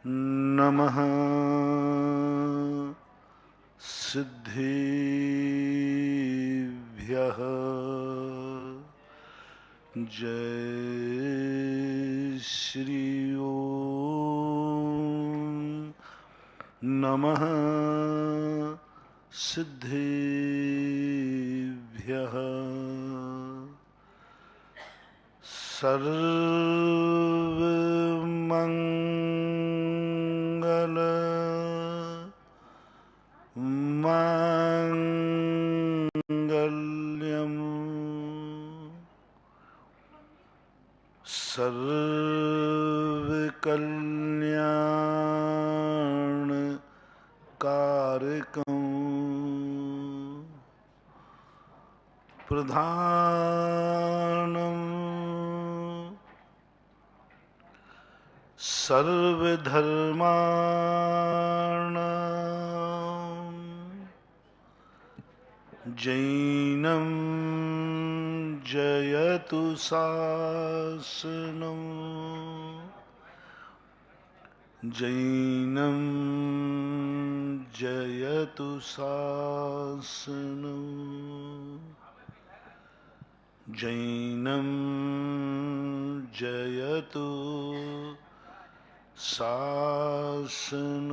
नमः सिद्धिभ्यः। जय श्री ओम। नमः सिद्धिभ्यः। सर्वमंगल मांगल्यम् सर्वकल्याण कारकम् प्रधानम् सर्वधर्माणां जैनं जयतु शासनं जैनं जयतु शासनं जैनं जयतु शासनं।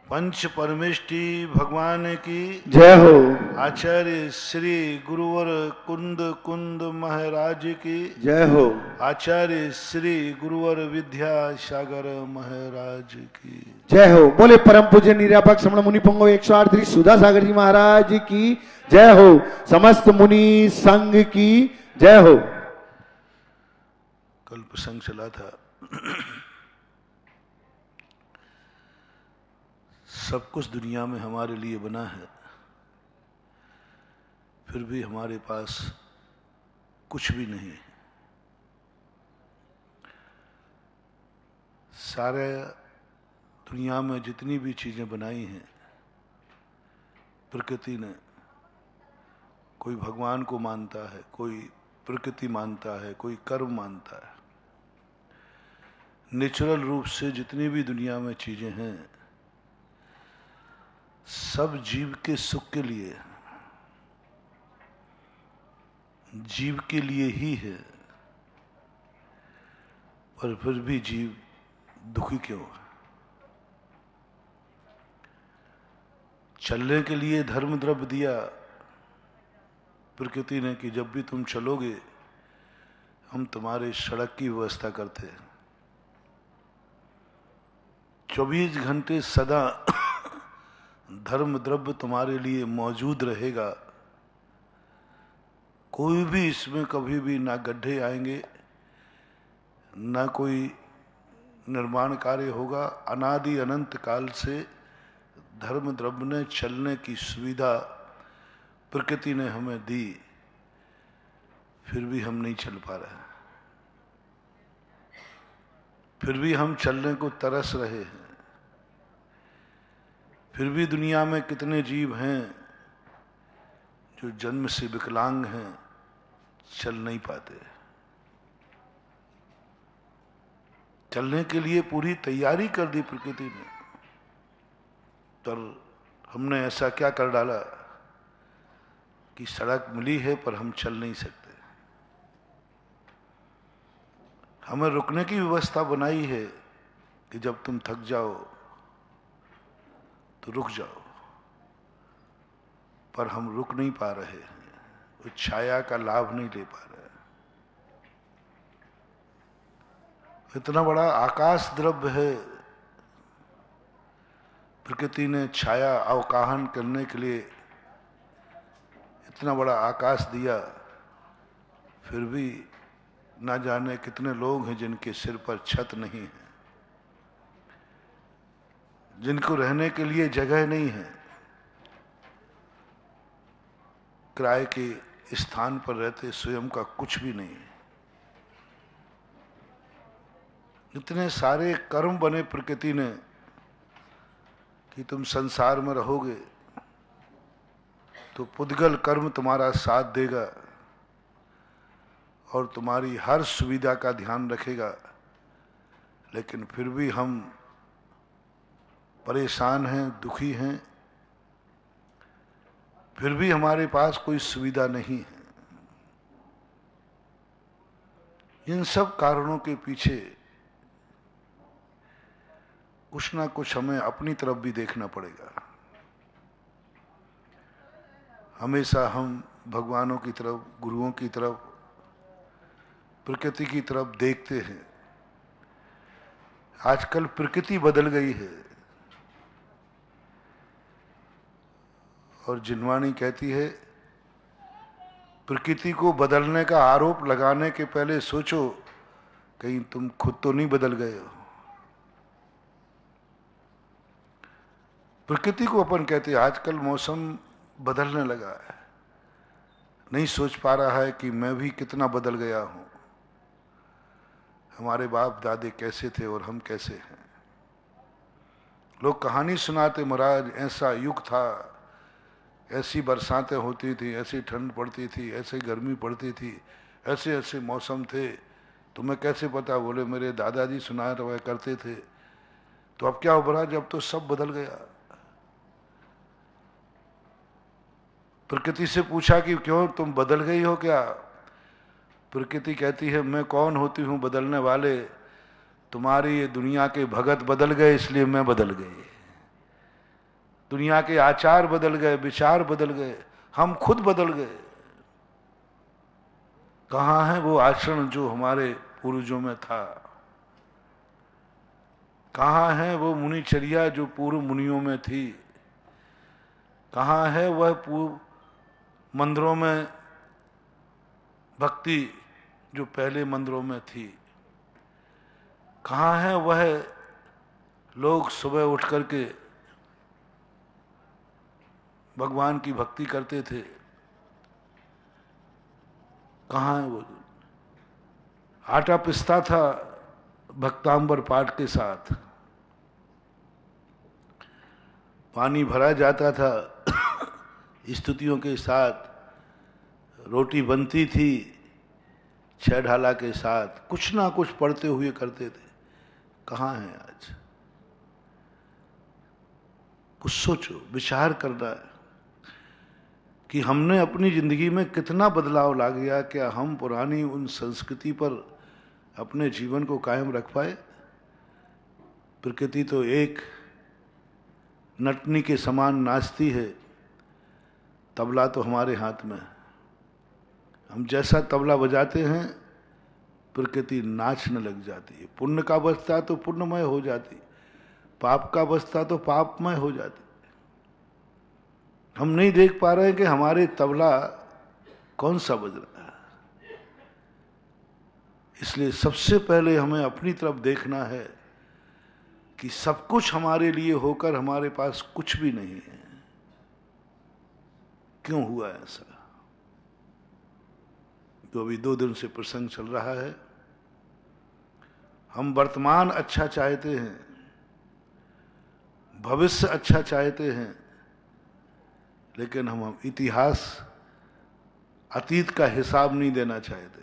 पंच परमेष्टि भगवान की जय हो। आचार्य श्री गुरुवर कुंद कुंद महाराज की जय हो। आचार्य श्री गुरुवर विद्यासागर महाराज की जय हो। बोले परम पूज्य निर्यापक श्रमण मुनि पुंगव 108 श्री सुधा सागर जी महाराज की जय हो। समस्त मुनि संघ की जय हो। कल प्रसंग चला था, सब कुछ दुनिया में हमारे लिए बना है, फिर भी हमारे पास कुछ भी नहीं। सारे दुनिया में जितनी भी चीजें बनाई हैं प्रकृति ने, कोई भगवान को मानता है, कोई प्रकृति मानता है, कोई कर्म मानता है। नेचुरल रूप से जितनी भी दुनिया में चीजें हैं सब जीव के सुख के लिए, जीव के लिए ही है, पर फिर भी जीव दुखी क्यों है? चलने के लिए धर्म द्रव्य दिया प्रकृति ने कि जब भी तुम चलोगे हम तुम्हारे सड़क की व्यवस्था करते हैं। 24 घंटे सदा धर्म द्रव्य तुम्हारे लिए मौजूद रहेगा। कोई भी इसमें कभी भी ना गड्ढे आएंगे, ना कोई निर्माण कार्य होगा। अनादि अनंत काल से धर्म द्रव्य ने चलने की सुविधा प्रकृति ने हमें दी, फिर भी हम नहीं चल पा रहे हैं, फिर भी हम चलने को तरस रहे हैं। फिर भी दुनिया में कितने जीव हैं जो जन्म से विकलांग हैं, चल नहीं पाते। चलने के लिए पूरी तैयारी कर दी प्रकृति ने, पर हमने ऐसा क्या कर डाला कि सड़क मिली है पर हम चल नहीं सकते। हमें रुकने की व्यवस्था बनाई है कि जब तुम थक जाओ तो रुक जाओ, पर हम रुक नहीं पा रहे हैं, उस छाया का लाभ नहीं ले पा रहे। इतना बड़ा आकाश द्रव्य है, प्रकृति ने छाया अवकाहन करने के लिए इतना बड़ा आकाश दिया, फिर भी ना जाने कितने लोग हैं जिनके सिर पर छत नहीं है, जिनको रहने के लिए जगह नहीं है, किराए के स्थान पर रहते, स्वयं का कुछ भी नहीं है। इतने सारे कर्म बने प्रकृति ने कि तुम संसार में रहोगे तो पुद्गल कर्म तुम्हारा साथ देगा और तुम्हारी हर सुविधा का ध्यान रखेगा लेकिन फिर भी हम परेशान हैं, दुखी हैं, फिर भी हमारे पास कोई सुविधा नहीं है। इन सब कारणों के पीछे कुछ ना कुछ हमें अपनी तरफ भी देखना पड़ेगा। हमेशा हम भगवानों की तरफ, गुरुओं की तरफ, प्रकृति की तरफ देखते हैं। आजकल प्रकृति बदल गई है और जिनवाणी कहती है, प्रकृति को बदलने का आरोप लगाने के पहले सोचो कहीं तुम खुद तो नहीं बदल गए हो। प्रकृति को अपन कहते हैं आजकल मौसम बदलने लगा है, नहीं सोच पा रहा है कि मैं भी कितना बदल गया हूं। हमारे बाप दादे कैसे थे और हम कैसे हैं। लोग कहानी सुनाते, महाराज ऐसा युग था, ऐसी बरसातें होती थी, ऐसी ठंड पड़ती थी, ऐसे गर्मी पड़ती थी, ऐसे ऐसे मौसम थे। तुम्हें कैसे पता? बोले मेरे दादाजी सुना रहा करते थे। तो अब क्या उभरा? जब तो सब बदल गया। प्रकृति से पूछा कि क्यों तुम बदल गई हो क्या? प्रकृति कहती है मैं कौन होती हूं बदलने वाले, तुम्हारी ये दुनिया के भगत बदल गए इसलिए मैं बदल गई। दुनिया के आचार बदल गए, विचार बदल गए, हम खुद बदल गए। कहाँ है वो आचरण जो हमारे पूर्वजों में था? कहाँ है वो मुनिचर्या जो पूर्व मुनियों में थी? कहाँ है वह पूर्व मंदिरों में भक्ति जो पहले मंदिरों में थी? कहाँ है वह लोग सुबह उठ करके भगवान की भक्ति करते थे? कहाँ है वो? आटा पिसता था भक्तांबर पाठ के साथ, पानी भरा जाता था स्तुतियों के साथ, रोटी बनती थी छह ढाला के साथ, कुछ ना कुछ पढ़ते हुए करते थे। कहाँ है आज? कुछ सोचो, विचार करना है कि हमने अपनी जिंदगी में कितना बदलाव ला गया। क्या हम पुरानी उन संस्कृति पर अपने जीवन को कायम रख पाए? प्रकृति तो एक नटनी के समान नाचती है, तबला तो हमारे हाथ में है। हम जैसा तबला बजाते हैं प्रकृति नाचने लग जाती है। पुण्य का बजता तो पुण्यमय हो जाती, पाप का बजता तो पापमय हो जाती। हम नहीं देख पा रहे हैं कि हमारे तबला कौन सा बज रहा है। इसलिए सबसे पहले हमें अपनी तरफ देखना है कि सब कुछ हमारे लिए होकर हमारे पास कुछ भी नहीं है। क्यों हुआ ऐसा? तो अभी 2 दिन से प्रसंग चल रहा है। हम वर्तमान अच्छा चाहते हैं, भविष्य अच्छा चाहते हैं, लेकिन हम इतिहास, अतीत का हिसाब नहीं देना चाहते।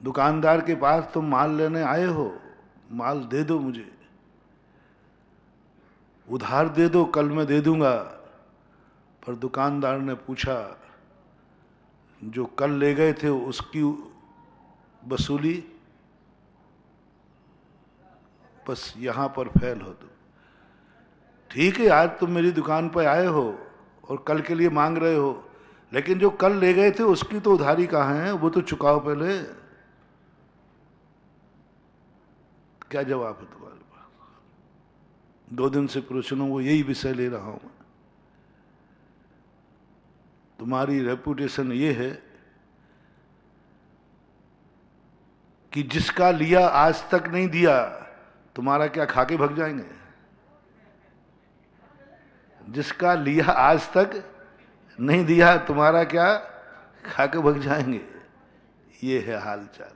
दुकानदार के पास तुम माल लेने आए हो, माल दे दो, मुझे उधार दे दो, कल मैं दे दूंगा। पर दुकानदार ने पूछा, जो कल ले गए थे उसकी वसूली? बस यहां पर फेल हो तुम। ठीक है, आज तुम मेरी दुकान पर आए हो और कल के लिए मांग रहे हो, लेकिन जो कल ले गए थे उसकी तो उधारी कहाँ है? वो तो चुकाओ पहले। क्या जवाब है तुम्हारे पास? 2 दिन से प्रवचनों को यही विषय ले रहा हूं। तुम्हारी रेपुटेशन ये है कि जिसका लिया आज तक नहीं दिया, तुम्हारा क्या खाके भग जाएंगे? जिसका लिया आज तक नहीं दिया, तुम्हारा क्या खाके भग जाएंगे? ये है हाल चाल।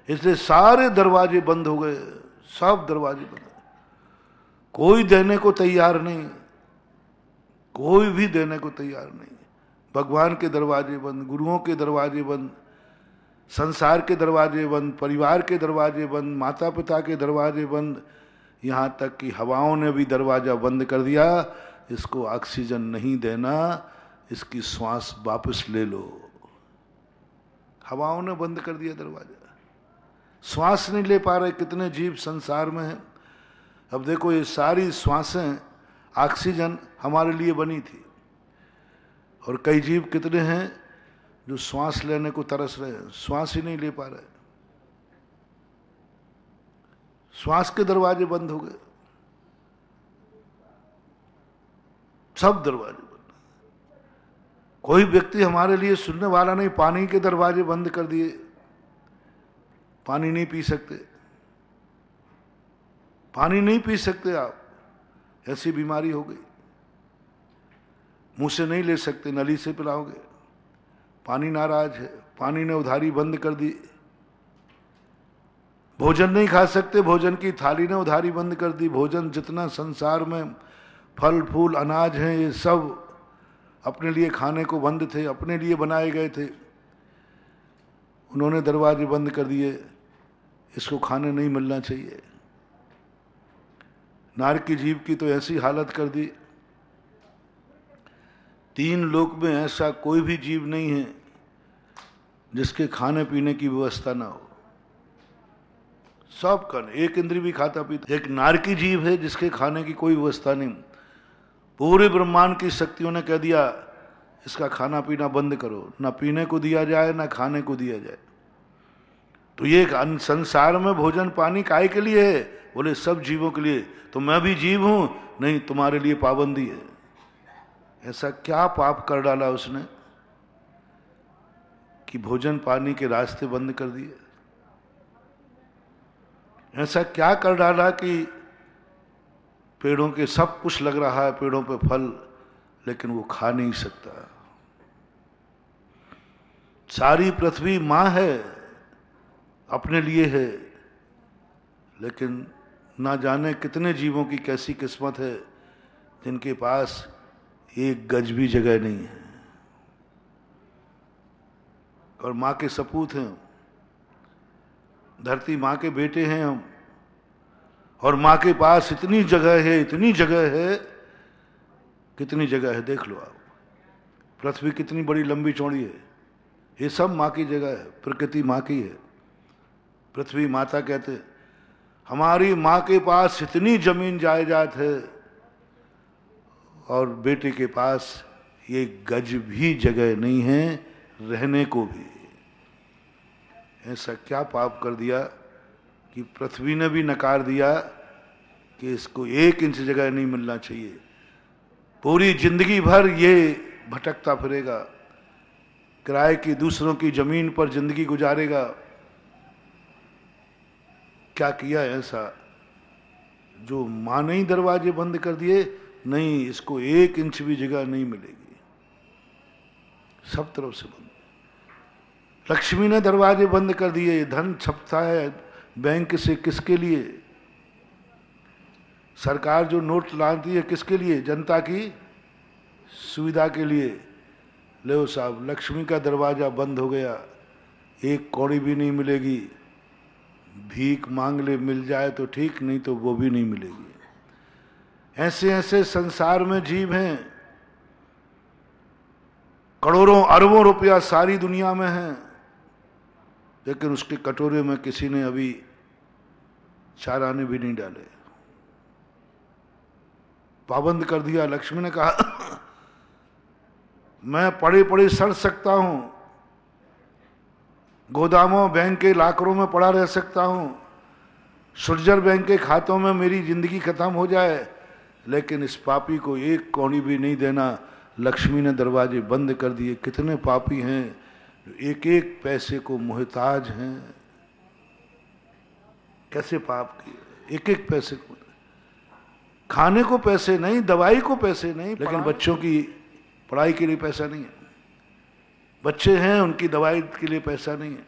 इसलिए सारे दरवाजे बंद हो गए, सब दरवाजे बंद। कोई देने को तैयार नहीं, कोई भी देने को तैयार नहीं। भगवान के दरवाजे बंद, गुरुओं के दरवाजे बंद, संसार के दरवाजे बंद, परिवार के दरवाजे बंद, माता पिता के दरवाजे बंद, यहाँ तक कि हवाओं ने भी दरवाजा बंद कर दिया। इसको ऑक्सीजन नहीं देना, इसकी श्वास वापस ले लो। हवाओं ने बंद कर दिया दरवाजा, श्वास नहीं ले पा रहे कितने जीव संसार में हैं। अब देखो ये सारी श्वासें ऑक्सीजन हमारे लिए बनी थी, और कई जीव कितने हैं जो श्वास लेने को तरस रहे हैं, श्वास ही नहीं ले पा रहे। श्वास के दरवाजे बंद हो गए, सब दरवाजे बंद। कोई व्यक्ति हमारे लिए सुनने वाला नहीं। पानी के दरवाजे बंद कर दिए, पानी नहीं पी सकते, पानी नहीं पी सकते आप, ऐसी बीमारी हो गई। मुंह से नहीं ले सकते, नली से पिलाओगे। पानी नाराज है, पानी ने उधारी बंद कर दी। भोजन नहीं खा सकते, भोजन की थाली ने उधारी बंद कर दी। भोजन जितना संसार में फल फूल अनाज हैं, ये सब अपने लिए खाने को बंद थे, अपने लिए बनाए गए थे, उन्होंने दरवाजे बंद कर दिए। इसको खाने नहीं मिलना चाहिए। नार की जीव की तो ऐसी हालत कर दी, तीन लोक में ऐसा कोई भी जीव नहीं है जिसके खाने पीने की व्यवस्था ना हो। सब खाने, एक इंद्री भी खाता पीता। एक नार की जीव है जिसके खाने की कोई व्यवस्था नहीं। पूरे ब्रह्मांड की शक्तियों ने कह दिया इसका खाना पीना बंद करो, ना पीने को दिया जाए ना खाने को दिया जाए। तो ये संसार में भोजन पानी काहे के लिए है? बोले सब जीवों के लिए। तो मैं भी जीव हूं, नहीं तुम्हारे लिए पाबंदी है। ऐसा क्या पाप कर डाला उसने कि भोजन पानी के रास्ते बंद कर दिए? ऐसा क्या कर डाला कि पेड़ों के सब कुछ लग रहा है, पेड़ों पे फल, लेकिन वो खा नहीं सकता। सारी पृथ्वी मां है, अपने लिए है, लेकिन ना जाने कितने जीवों की कैसी किस्मत है जिनके पास एक गज भी जगह नहीं है। और मां के सपूत हैं, धरती मां के बेटे हैं हम, और मां के पास इतनी जगह है, इतनी जगह है, कितनी जगह है देख लो आप। पृथ्वी कितनी बड़ी लंबी चौड़ी है, ये सब मां की जगह है, प्रकृति मां की है। पृथ्वी माता कहते हैं। हमारी मां के पास इतनी जमीन जायदाद है और बेटे के पास ये गज भी जगह नहीं है रहने को भी। ऐसा क्या पाप कर दिया कि पृथ्वी ने भी नकार दिया कि इसको 1 इंच जगह नहीं मिलना चाहिए। पूरी जिंदगी भर ये भटकता फिरेगा, किराए की दूसरों की जमीन पर जिंदगी गुजारेगा। क्या किया ऐसा जो मां ने ही दरवाजे बंद कर दिए? नहीं, इसको 1 इंच भी जगह नहीं मिलेगी, सब तरफ से बंद। लक्ष्मी ने दरवाजे बंद कर दिए। धन छपता है बैंक से किसके लिए? सरकार जो नोट लाती है किसके लिए? जनता की सुविधा के लिए। लो साहब, लक्ष्मी का दरवाजा बंद हो गया, 1 कौड़ी भी नहीं मिलेगी। भीख मांग ले, मिल जाए तो ठीक, नहीं तो वो भी नहीं मिलेगी। ऐसे ऐसे संसार में जीव हैं, करोड़ों अरबों रुपया सारी दुनिया में है, लेकिन उसके कटोरे में किसी ने अभी 4 आने भी नहीं डाले। पाबंद कर दिया। लक्ष्मी ने कहा मैं पड़े पड़े सड़ सकता हूं, गोदामों बैंक के लाकरों में पड़ा रह सकता हूं, स्विट्जर बैंक के खातों में मेरी जिंदगी खत्म हो जाए, लेकिन इस पापी को 1 कौड़ी भी नहीं देना। लक्ष्मी ने दरवाजे बंद कर दिए। कितने पापी हैं जो 1-1 पैसे को मोहताज हैं। कैसे पाप किए? 1-1 पैसे को, खाने को पैसे नहीं, दवाई को पैसे नहीं, लेकिन बच्चों की पढ़ाई के लिए पैसा नहीं है। बच्चे हैं, उनकी दवाई के लिए पैसा नहीं है।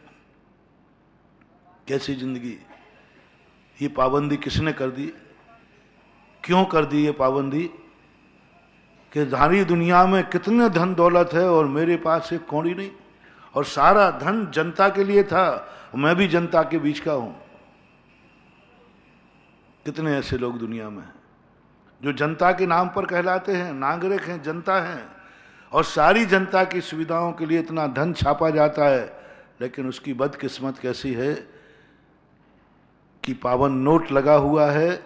कैसी जिंदगी? ये पाबंदी किसने कर दी? क्यों कर दी ये पाबंदी? कि सारी दुनिया में कितने धन दौलत है और मेरे पास 1 कौड़ी नहीं। और सारा धन जनता के लिए था। मैं भी जनता के बीच का हूं। कितने ऐसे लोग दुनिया में हैं जो जनता के नाम पर कहलाते हैं, नागरिक हैं, जनता हैं, और सारी जनता की सुविधाओं के लिए इतना धन छापा जाता है, लेकिन उसकी बदकिस्मत कैसी है कि पावन नोट लगा हुआ है,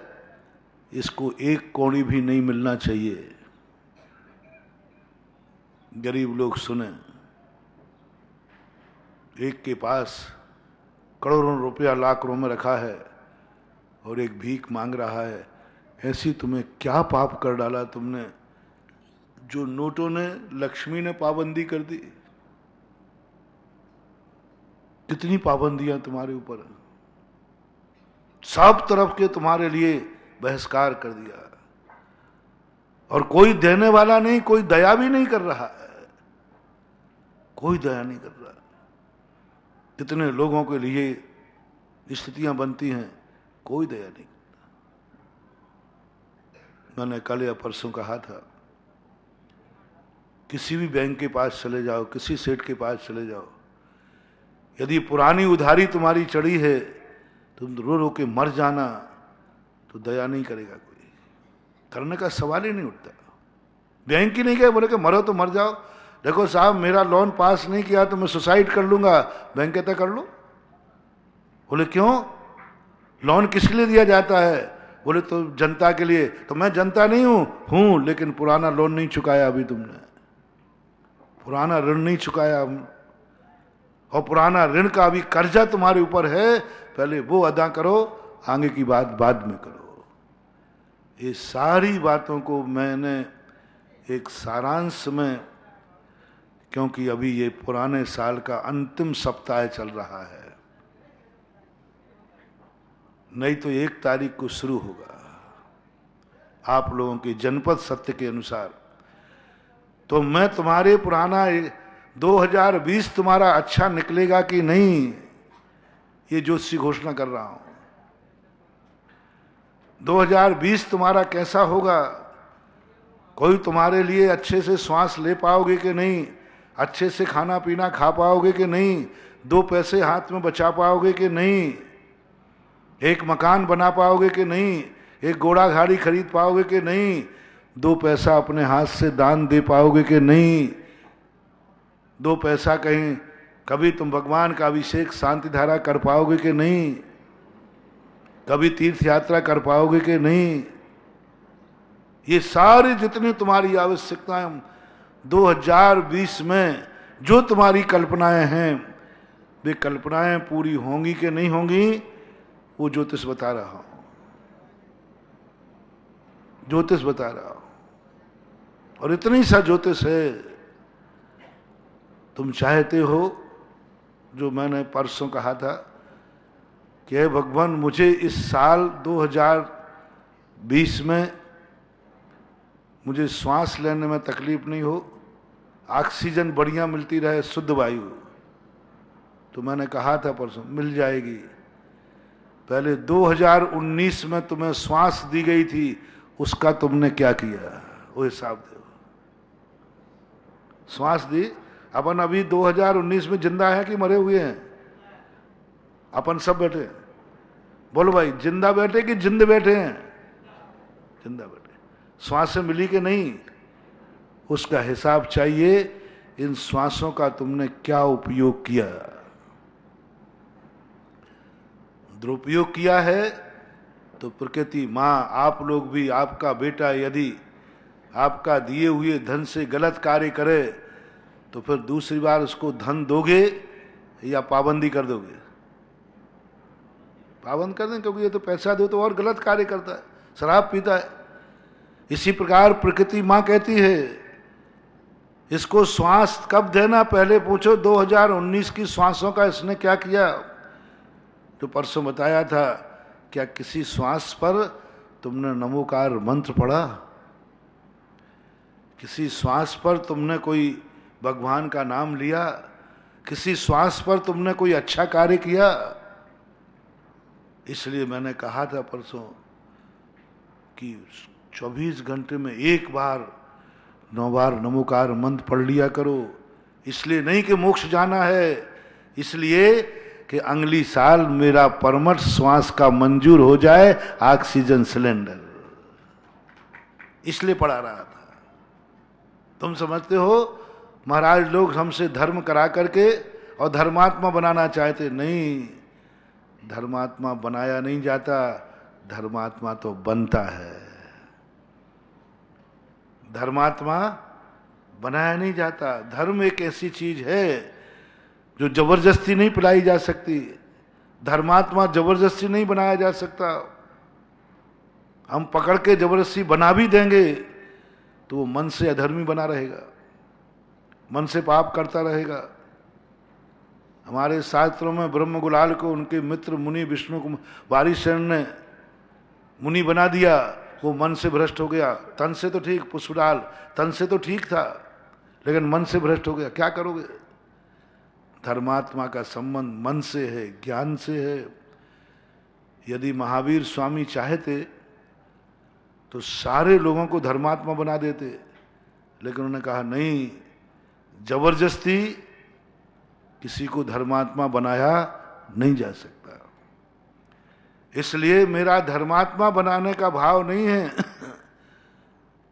इसको एक कौड़ी भी नहीं मिलना चाहिए। गरीब लोग सुने, एक के पास करोड़ों रुपया लाखों में रखा है और एक भीख मांग रहा है। ऐसी तुम्हें क्या पाप कर डाला तुमने जो नोटों ने, लक्ष्मी ने पाबंदी कर दी? कितनी पाबंदियां तुम्हारे ऊपर, सब तरफ के तुम्हारे लिए बहिष्कार कर दिया, और कोई देने वाला नहीं, कोई दया भी नहीं कर रहा है, कोई दया नहीं कर रहा। कितने लोगों के लिए स्थितियां बनती हैं, कोई दया नहीं। मैंने कल या परसों कहा था, किसी भी बैंक के पास चले जाओ, किसी सेठ के पास चले जाओ, यदि पुरानी उधारी तुम्हारी चढ़ी है, तुम रो रो के मर जाना, तो दया नहीं करेगा कोई, करने का सवाल ही नहीं उठता। बैंक ही नहीं गए, बोले कि मरो तो मर जाओ। देखो साहब, मेरा लोन पास नहीं किया तो मैं सुसाइड कर लूंगा। बैंक कहता कर लो। बोले क्यों? लोन किसके लिए दिया जाता है? बोले तो जनता के लिए। तो मैं जनता नहीं हूं, लेकिन पुराना लोन नहीं चुकाया अभी तुमने, पुराना ऋण नहीं चुकाया, और पुराना ऋण का अभी कर्जा तुम्हारे ऊपर है, पहले वो अदा करो, आगे की बात बाद में करो। ये सारी बातों को मैंने एक सारांश में, क्योंकि अभी ये पुराने साल का अंतिम सप्ताह चल रहा है, नहीं तो 1 तारीख को शुरू होगा आप लोगों के जनपद सत्य के अनुसार। तो मैं तुम्हारे पुराना 2020 तुम्हारा अच्छा निकलेगा कि नहीं, ये ज्योतिषी घोषणा कर रहा हूं। 2020 तुम्हारा कैसा होगा, कोई तुम्हारे लिए अच्छे से श्वास ले पाओगे कि नहीं, अच्छे से खाना पीना खा पाओगे कि नहीं, 2 पैसे हाथ में बचा पाओगे कि नहीं, एक मकान बना पाओगे कि नहीं, एक घोड़ा गाड़ी खरीद पाओगे कि नहीं, 2 पैसा अपने हाथ से दान दे पाओगे कि नहीं, 2 पैसा कहीं कभी तुम भगवान का अभिषेक शांति धारा कर पाओगे कि नहीं, कभी तीर्थ यात्रा कर पाओगे कि नहीं। ये सारी जितनी तुम्हारी आवश्यकताएं 2020 में जो तुम्हारी कल्पनाएं हैं, वे कल्पनाएं पूरी होंगी कि नहीं होंगी, वो ज्योतिष बता रहा हूं, ज्योतिष बता रहा हूं। और इतनी सा ज्योतिष है, तुम चाहते हो, जो मैंने परसों कहा था कि हे भगवान, मुझे इस साल 2020 में मुझे श्वास लेने में तकलीफ नहीं हो, ऑक्सीजन बढ़िया मिलती रहे, शुद्ध वायु। तो मैंने कहा था परसों, मिल जाएगी। पहले 2019 में तुम्हें श्वास दी गई थी, उसका तुमने क्या किया, वो हिसाब दो। श्वास दी, अपन अभी 2019 में जिंदा है कि मरे हुए हैं? अपन सब बैठे, बोलो भाई, जिंदा बैठे कि जिंद बैठे हैं? जिंदा बैठे। श्वास से मिली कि नहीं, उसका हिसाब चाहिए। इन श्वासों का तुमने क्या उपयोग किया? दुरुपयोग किया है तो प्रकृति माँ, आप लोग भी, आपका बेटा यदि आपका दिए हुए धन से गलत कार्य करे तो फिर दूसरी बार उसको धन दोगे या पाबंदी कर दोगे? पाबंद कर दें, क्योंकि ये तो पैसा दो तो और गलत कार्य करता है, शराब पीता है। इसी प्रकार प्रकृति माँ कहती है, इसको श्वास कब देना, पहले पूछो 2019 की श्वासों का इसने क्या किया। तो परसों बताया था, क्या किसी श्वास पर तुमने नमोकार मंत्र पढ़ा? किसी श्वास पर तुमने कोई भगवान का नाम लिया? किसी श्वास पर तुमने कोई अच्छा कार्य किया? इसलिए मैंने कहा था परसों कि 24 घंटे में 1 बार 9 बार नमोकार मंत्र पढ़ लिया करो, इसलिए नहीं कि मोक्ष जाना है, इसलिए कि अगली साल मेरा परमट श्वास का मंजूर हो जाए ऑक्सीजन सिलेंडर, इसलिए पढ़ा रहा था। तुम समझते हो महाराज लोग हमसे धर्म करा करके और धर्मात्मा बनाना चाहते, नहीं, धर्मात्मा बनाया नहीं जाता, धर्मात्मा तो बनता है। धर्मात्मा बनाया नहीं जाता। धर्म एक ऐसी चीज है जो जबरदस्ती नहीं पिलाई जा सकती। धर्मात्मा जबरदस्ती नहीं बनाया जा सकता। हम पकड़ के जबरदस्ती बना भी देंगे तो वो मन से अधर्मी बना रहेगा, मन से पाप करता रहेगा। हमारे शास्त्रों में ब्रह्म गुलाल को उनके मित्र मुनि विष्णु को वारिशरण ने मुनि बना दिया, वो मन से भ्रष्ट हो गया। तन से तो ठीक, पुष्पलाल तन से तो ठीक था, लेकिन मन से भ्रष्ट हो गया। क्या करोगे? धर्मात्मा का संबंध मन से है, ज्ञान से है। यदि महावीर स्वामी चाहते तो सारे लोगों को धर्मात्मा बना देते, लेकिन उन्होंने कहा नहीं, जबरदस्ती किसी को धर्मात्मा बनाया नहीं जा सकता। इसलिए मेरा धर्मात्मा बनाने का भाव नहीं है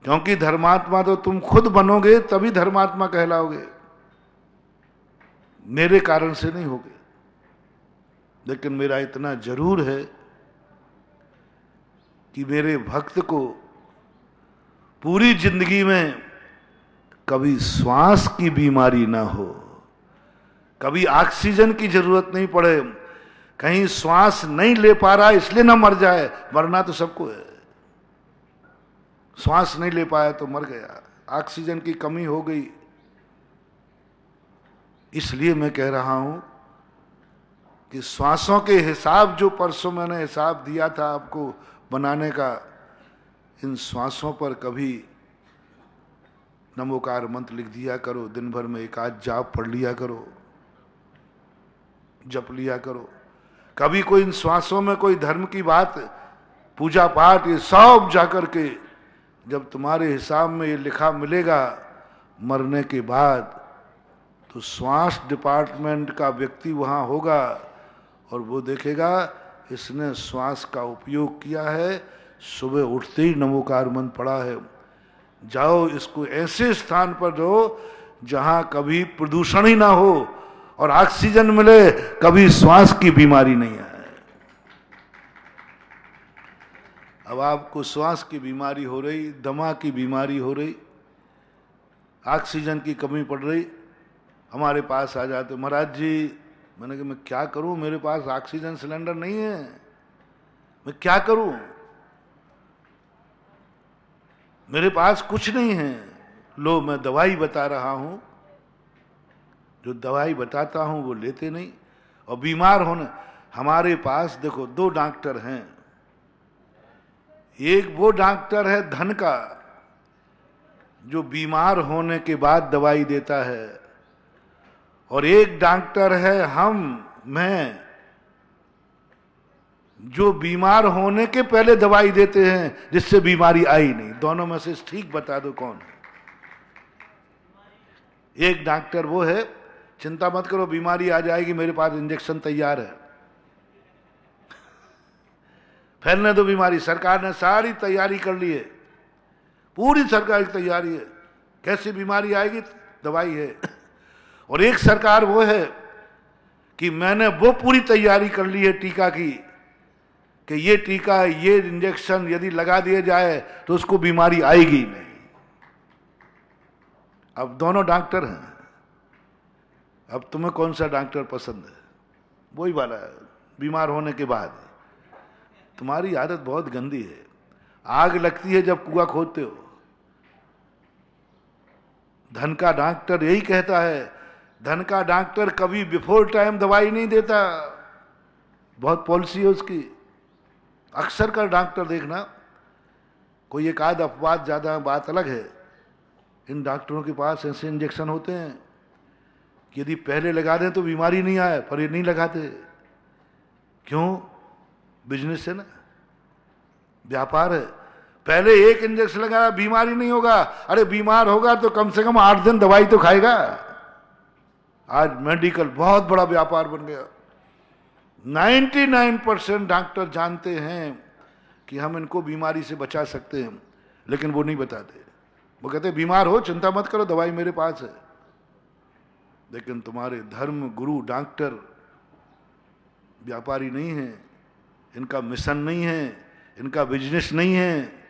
क्योंकि धर्मात्मा तो तुम खुद बनोगे तभी धर्मात्मा कहलाओगे, मेरे कारण से नहीं होगे। लेकिन मेरा इतना जरूर है कि मेरे भक्त को पूरी जिंदगी में कभी श्वास की बीमारी ना हो, कभी ऑक्सीजन की जरूरत नहीं पड़े, कहीं श्वास नहीं ले पा रहा इसलिए ना मर जाए। मरना तो सबको है, श्वास नहीं ले पाया तो मर गया, ऑक्सीजन की कमी हो गई। इसलिए मैं कह रहा हूं कि श्वासों के हिसाब जो परसों मैंने हिसाब दिया था आपको बनाने का, इन श्वासों पर कभी नमोकार मंत्र लिख दिया करो, दिन भर में एक आध जाप पढ़ लिया करो, जप लिया करो। कभी कोई इन श्वासों में कोई धर्म की बात, पूजा पाठ, ये सब जाकर के जब तुम्हारे हिसाब में ये लिखा मिलेगा मरने के बाद, तो श्वास डिपार्टमेंट का व्यक्ति वहां होगा और वो देखेगा इसने श्वास का उपयोग किया है, सुबह उठते ही नमोकार मंत्र पढ़ा है। जाओ इसको ऐसे स्थान पर दो जहां कभी प्रदूषण ही ना हो और ऑक्सीजन मिले, कभी श्वास की बीमारी नहीं आए। अब आपको श्वास की बीमारी हो रही, दमा की बीमारी हो रही, ऑक्सीजन की कमी पड़ रही, हमारे पास आ जाते, महाराज जी मैंने कहा मैं क्या करूं, मेरे पास ऑक्सीजन सिलेंडर नहीं है, मैं क्या करूं, मेरे पास कुछ नहीं है। लो मैं दवाई बता रहा हूं, जो दवाई बताता हूं वो लेते नहीं और बीमार होने। हमारे पास देखो दो डॉक्टर हैं, एक वो डॉक्टर है धन का जो बीमार होने के बाद दवाई देता है, और एक डॉक्टर है मैं जो बीमार होने के पहले दवाई देते हैं जिससे बीमारी आई नहीं। दोनों में से ठीक बता दो कौन है? एक डॉक्टर वो है, चिंता मत करो बीमारी आ जाएगी, मेरे पास इंजेक्शन तैयार है, फैलने दो बीमारी। सरकार ने सारी तैयारी कर ली है, पूरी सरकार की तैयारी है, कैसी बीमारी आएगी दवाई है। और एक सरकार वो है कि मैंने वो पूरी तैयारी कर ली है टीका की कि ये टीका, ये इंजेक्शन यदि लगा दिया जाए तो उसको बीमारी आएगी ही नहीं। अब दोनों डॉक्टर हैं, अब तुम्हें कौन सा डॉक्टर पसंद है? वही वाला है, बीमार होने के बाद। तुम्हारी आदत बहुत गंदी है, आग लगती है जब कुआं खोदते हो। धन का डॉक्टर यही कहता है, धन का डॉक्टर कभी बिफोर टाइम दवाई नहीं देता, बहुत पॉलिसी है उसकी। अक्सर का डॉक्टर देखना, कोई एक आध अपवाद ज्यादा बात अलग है, इन डॉक्टरों के पास ऐसे इंजेक्शन होते हैं कि यदि पहले लगा दें तो बीमारी नहीं आए, पर ये नहीं लगाते। क्यों? बिजनेस है ना, व्यापार है। पहले एक इंजेक्शन लगाया बीमारी नहीं होगा, अरे बीमार होगा तो कम से कम 8 दिन दवाई तो खाएगा। आज मेडिकल बहुत बड़ा व्यापार बन गया। 99% डॉक्टर जानते हैं कि हम इनको बीमारी से बचा सकते हैं, लेकिन वो नहीं बताते। वो कहते बीमार हो चिंता मत करो, दवाई मेरे पास है। लेकिन तुम्हारे धर्म गुरु डॉक्टर व्यापारी नहीं है, इनका मिशन नहीं है, इनका बिजनेस नहीं है।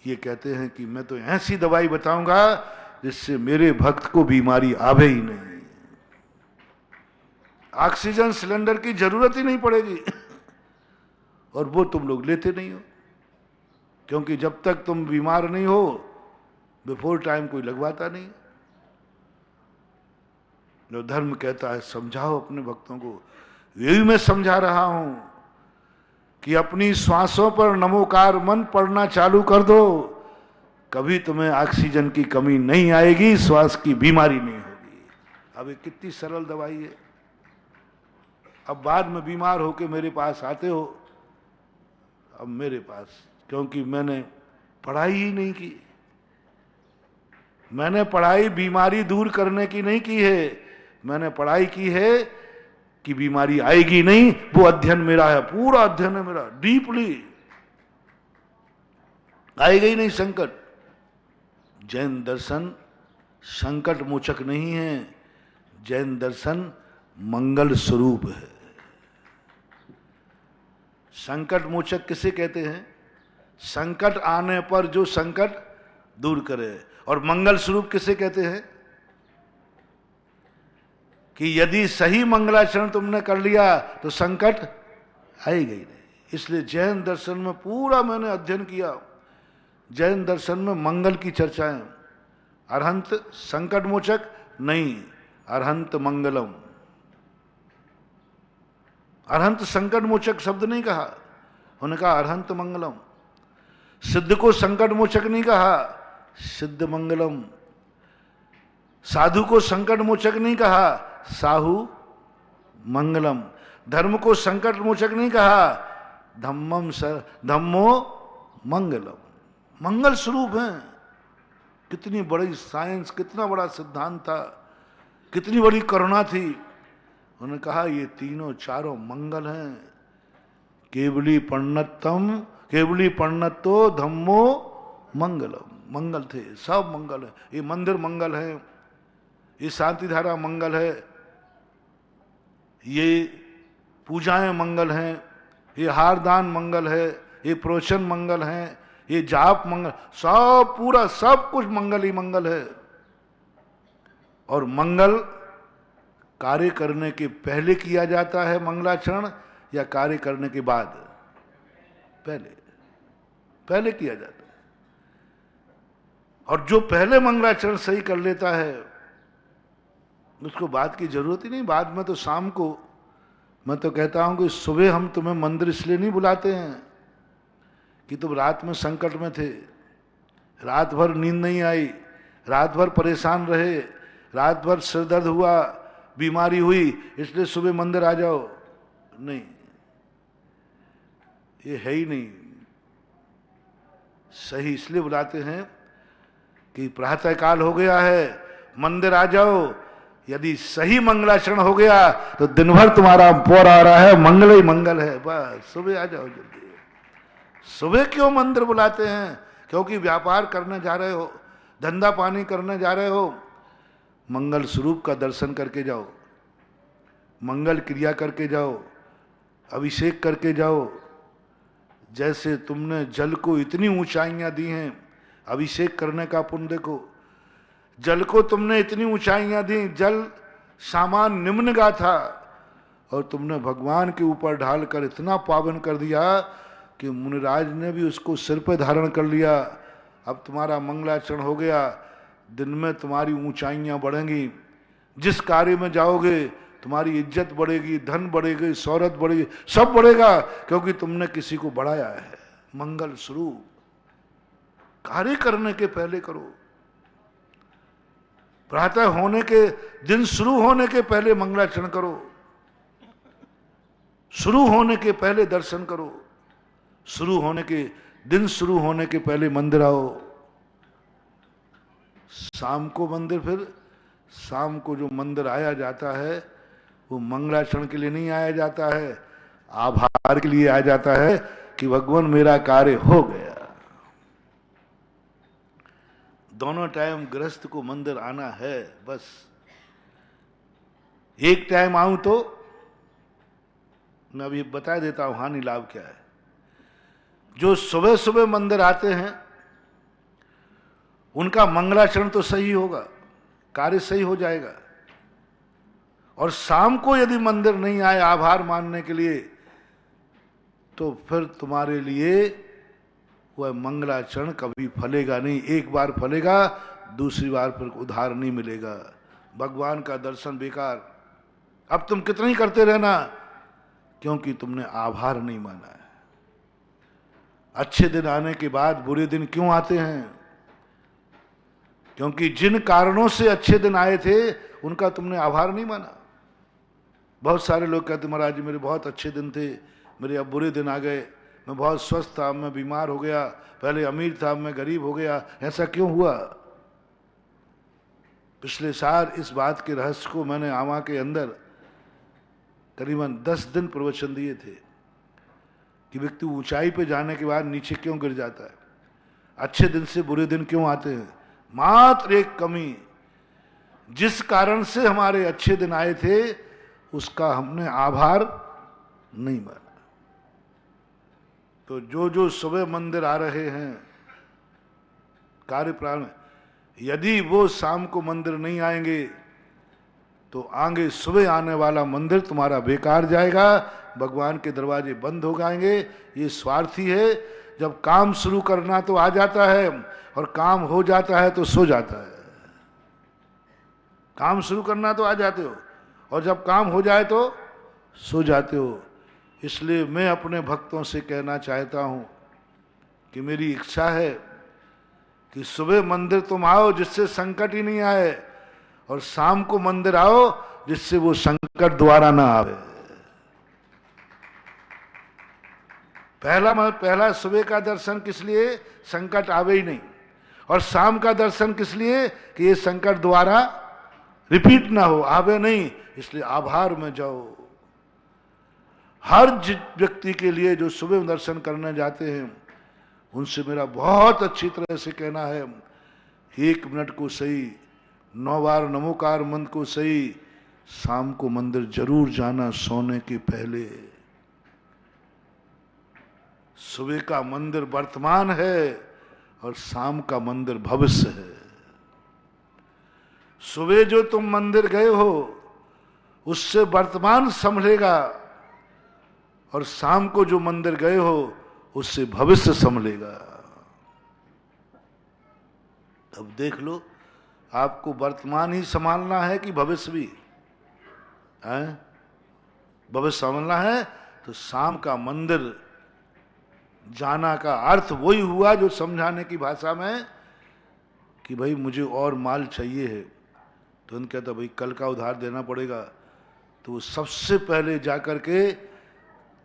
ये कहते हैं कि मैं तो ऐसी दवाई बताऊंगा जिससे मेरे भक्त को बीमारी आवे ही नहीं, ऑक्सीजन सिलेंडर की जरूरत ही नहीं पड़ेगी। और वो तुम लोग लेते नहीं हो, क्योंकि जब तक तुम बीमार नहीं हो बिफोर टाइम कोई लगवाता नहीं। जो धर्म कहता है समझाओ अपने भक्तों को, यही मैं समझा रहा हूं कि अपनी श्वासों पर नमोकार मन पढ़ना चालू कर दो, कभी तुम्हें ऑक्सीजन की कमी नहीं आएगी, श्वास की बीमारी नहीं होगी। अब ये कितनी सरल दवाई है। अब बाद में बीमार होके मेरे पास आते हो, अब मेरे पास, क्योंकि मैंने पढ़ाई ही नहीं की। मैंने पढ़ाई बीमारी दूर करने की नहीं की है, मैंने पढ़ाई की है कि बीमारी आएगी नहीं। वो अध्ययन मेरा है, पूरा अध्ययन है मेरा, डीपली। आएगा ही नहीं संकट। जैन दर्शन संकट मोचक नहीं है, जैन दर्शन मंगल स्वरूप है। संकट मोचक किसे कहते हैं? संकट आने पर जो संकट दूर करे। और मंगल स्वरूप किसे कहते हैं? कि यदि सही मंगलाचरण तुमने कर लिया तो संकट आएगा ही नहीं। इसलिए जैन दर्शन में पूरा मैंने अध्ययन किया। जैन दर्शन में मंगल की चर्चाएं, अरहंत संकट मोचक नहीं, अरहंत मंगलम। अरहंत संकट मोचक शब्द नहीं कहा, उन्होंने कहा अरहंत मंगलम। सिद्ध को संकट मोचक नहीं कहा, सिद्ध मंगलम। साधु को संकट मोचक नहीं कहा, साहु मंगलम। धर्म को संकट मोचक नहीं कहा, धम्मो मंगलम। मंगल स्वरूप है। कितनी बड़ी साइंस, कितना बड़ा सिद्धांत था, कितनी बड़ी करुणा थी। उन्होंने कहा ये तीनों चारों मंगल हैं। केवली पण्णतो धम्मो मंगलम। मंगल थे, सब मंगल है। ये मंदिर मंगल है, ये शांति धारा मंगल है, ये पूजाएं मंगल हैं, ये हारदान मंगल है, ये प्रोचन मंगल है, ये जाप मंगल, सब पूरा सब कुछ मंगल ही मंगल है। और मंगल कार्य करने के पहले किया जाता है मंगलाचरण या कार्य करने के बाद? पहले किया जाता है। और जो पहले मंगलाचरण सही कर लेता है उसको बाद की जरूरत ही नहीं। बाद में तो शाम को, मैं तो कहता हूं कि सुबह हम तुम्हें मंदिर इसलिए नहीं बुलाते हैं कि तुम रात में संकट में थे, रात भर नींद नहीं आई, रात भर परेशान रहे, रात भर सिर दर्द हुआ, बीमारी हुई, इसलिए सुबह मंदिर आ जाओ। नहीं, ये है ही नहीं। सही इसलिए बुलाते हैं कि प्रातः काल हो गया है, मंदिर आ जाओ। यदि सही मंगलाचरण हो गया तो दिन भर तुम्हारा पोर आ रहा है, मंगल ही मंगल है। बस सुबह आ जाओ जल्दी। सुबह क्यों मंदिर बुलाते हैं? क्योंकि व्यापार करने जा रहे हो, धंधा पानी करने जा रहे हो। मंगल स्वरूप का दर्शन करके जाओ, मंगल क्रिया करके जाओ, अभिषेक करके जाओ। जैसे तुमने जल को इतनी ऊंचाइयां दी हैं, अभिषेक करने का पुण्य देखो। जल को तुमने इतनी ऊंचाइयां दी, जल सामान निम्नगा था और तुमने भगवान के ऊपर ढालकर इतना पावन कर दिया कि मुनिराज ने भी उसको सिर पे धारण कर लिया। अब तुम्हारा मंगलाचरण हो गया, दिन में तुम्हारी ऊंचाइयां बढ़ेंगी। जिस कार्य में जाओगे तुम्हारी इज्जत बढ़ेगी, धन बढ़ेगी, शौहरत बढ़ेगी, सब बढ़ेगा, क्योंकि तुमने किसी को बढ़ाया है। मंगल स्वरूप कार्य करने के पहले करो। प्रातः होने के दिन शुरू होने के पहले मंगलाचरण करो, शुरू होने के पहले दर्शन करो, शुरू होने के दिन शुरू होने के पहले मंदिर आओ। शाम को मंदिर, फिर शाम को जो मंदिर आया जाता है वो मंगलाचरण के लिए नहीं आया जाता है, आभार के लिए आया जाता है कि भगवान मेरा कार्य हो गया। दोनों टाइम गृहस्थ को मंदिर आना है। बस एक टाइम आऊं तो मैं अभी बता देता हूं हानि लाभ क्या है। जो सुबह सुबह मंदिर आते हैं उनका मंगलाचरण तो सही होगा, कार्य सही हो जाएगा। और शाम को यदि मंदिर नहीं आए आभार मानने के लिए तो फिर तुम्हारे लिए वह मंगलाचरण कभी फलेगा नहीं। एक बार फलेगा, दूसरी बार फिर उधार नहीं मिलेगा। भगवान का दर्शन बेकार। अब तुम कितना ही करते रहना, क्योंकि तुमने आभार नहीं माना है। अच्छे दिन आने के बाद बुरे दिन क्यों आते हैं? क्योंकि जिन कारणों से अच्छे दिन आए थे उनका तुमने आभार नहीं माना। बहुत सारे लोग कहते महाराज जी मेरे बहुत अच्छे दिन थे, मेरे अब बुरे दिन आ गए, मैं बहुत स्वस्थ था, मैं बीमार हो गया, पहले अमीर था मैं गरीब हो गया, ऐसा क्यों हुआ? पिछले साल इस बात के रहस्य को मैंने आमा के अंदर करीबन 10 दिन प्रवचन दिए थे कि व्यक्ति ऊंचाई पे जाने के बाद नीचे क्यों गिर जाता है, अच्छे दिन से बुरे दिन क्यों आते हैं। मात्र एक कमी, जिस कारण से हमारे अच्छे दिन आए थे उसका हमने आभार नहीं माना। तो जो जो सुबह मंदिर आ रहे हैं कार्य प्रारंभ, यदि वो शाम को मंदिर नहीं आएंगे तो आगे सुबह आने वाला मंदिर तुम्हारा बेकार जाएगा, भगवान के दरवाजे बंद हो जाएंगे। ये स्वार्थी है। जब काम शुरू करना तो आ जाता है और काम हो जाता है तो सो जाता है। काम शुरू करना तो आ जाते हो और जब काम हो जाए तो सो जाते हो। इसलिए मैं अपने भक्तों से कहना चाहता हूं कि मेरी इच्छा है कि सुबह मंदिर तुम आओ जिससे संकट ही नहीं आए, और शाम को मंदिर आओ जिससे वो संकट दोबारा ना आवे। पहला सुबह का दर्शन किस लिए? संकट आवे ही नहीं। और शाम का दर्शन किस लिए? कि ये संकट दोबारा रिपीट ना हो, आवे नहीं। इसलिए आभार में जाओ। हर व्यक्ति के लिए जो सुबह दर्शन करने जाते हैं उनसे मेरा बहुत अच्छी तरह से कहना है, 1 मिनट को सही, 9 बार नमोकार मंत्र को सही, शाम को मंदिर जरूर जाना सोने के पहले। सुबह का मंदिर वर्तमान है और शाम का मंदिर भविष्य है। सुबह जो तुम मंदिर गए हो उससे वर्तमान संभलेगा और शाम को जो मंदिर गए हो उससे भविष्य संभलेगा। अब देख लो, आपको वर्तमान ही संभालना है कि भविष्य भी है? भविष्य संभालना है तो शाम का मंदिर जाना का अर्थ वही हुआ जो समझाने की भाषा में कि भाई मुझे और माल चाहिए है, तो उनका कहता भाई कल का उधार देना पड़ेगा। तो वो सबसे पहले जाकर के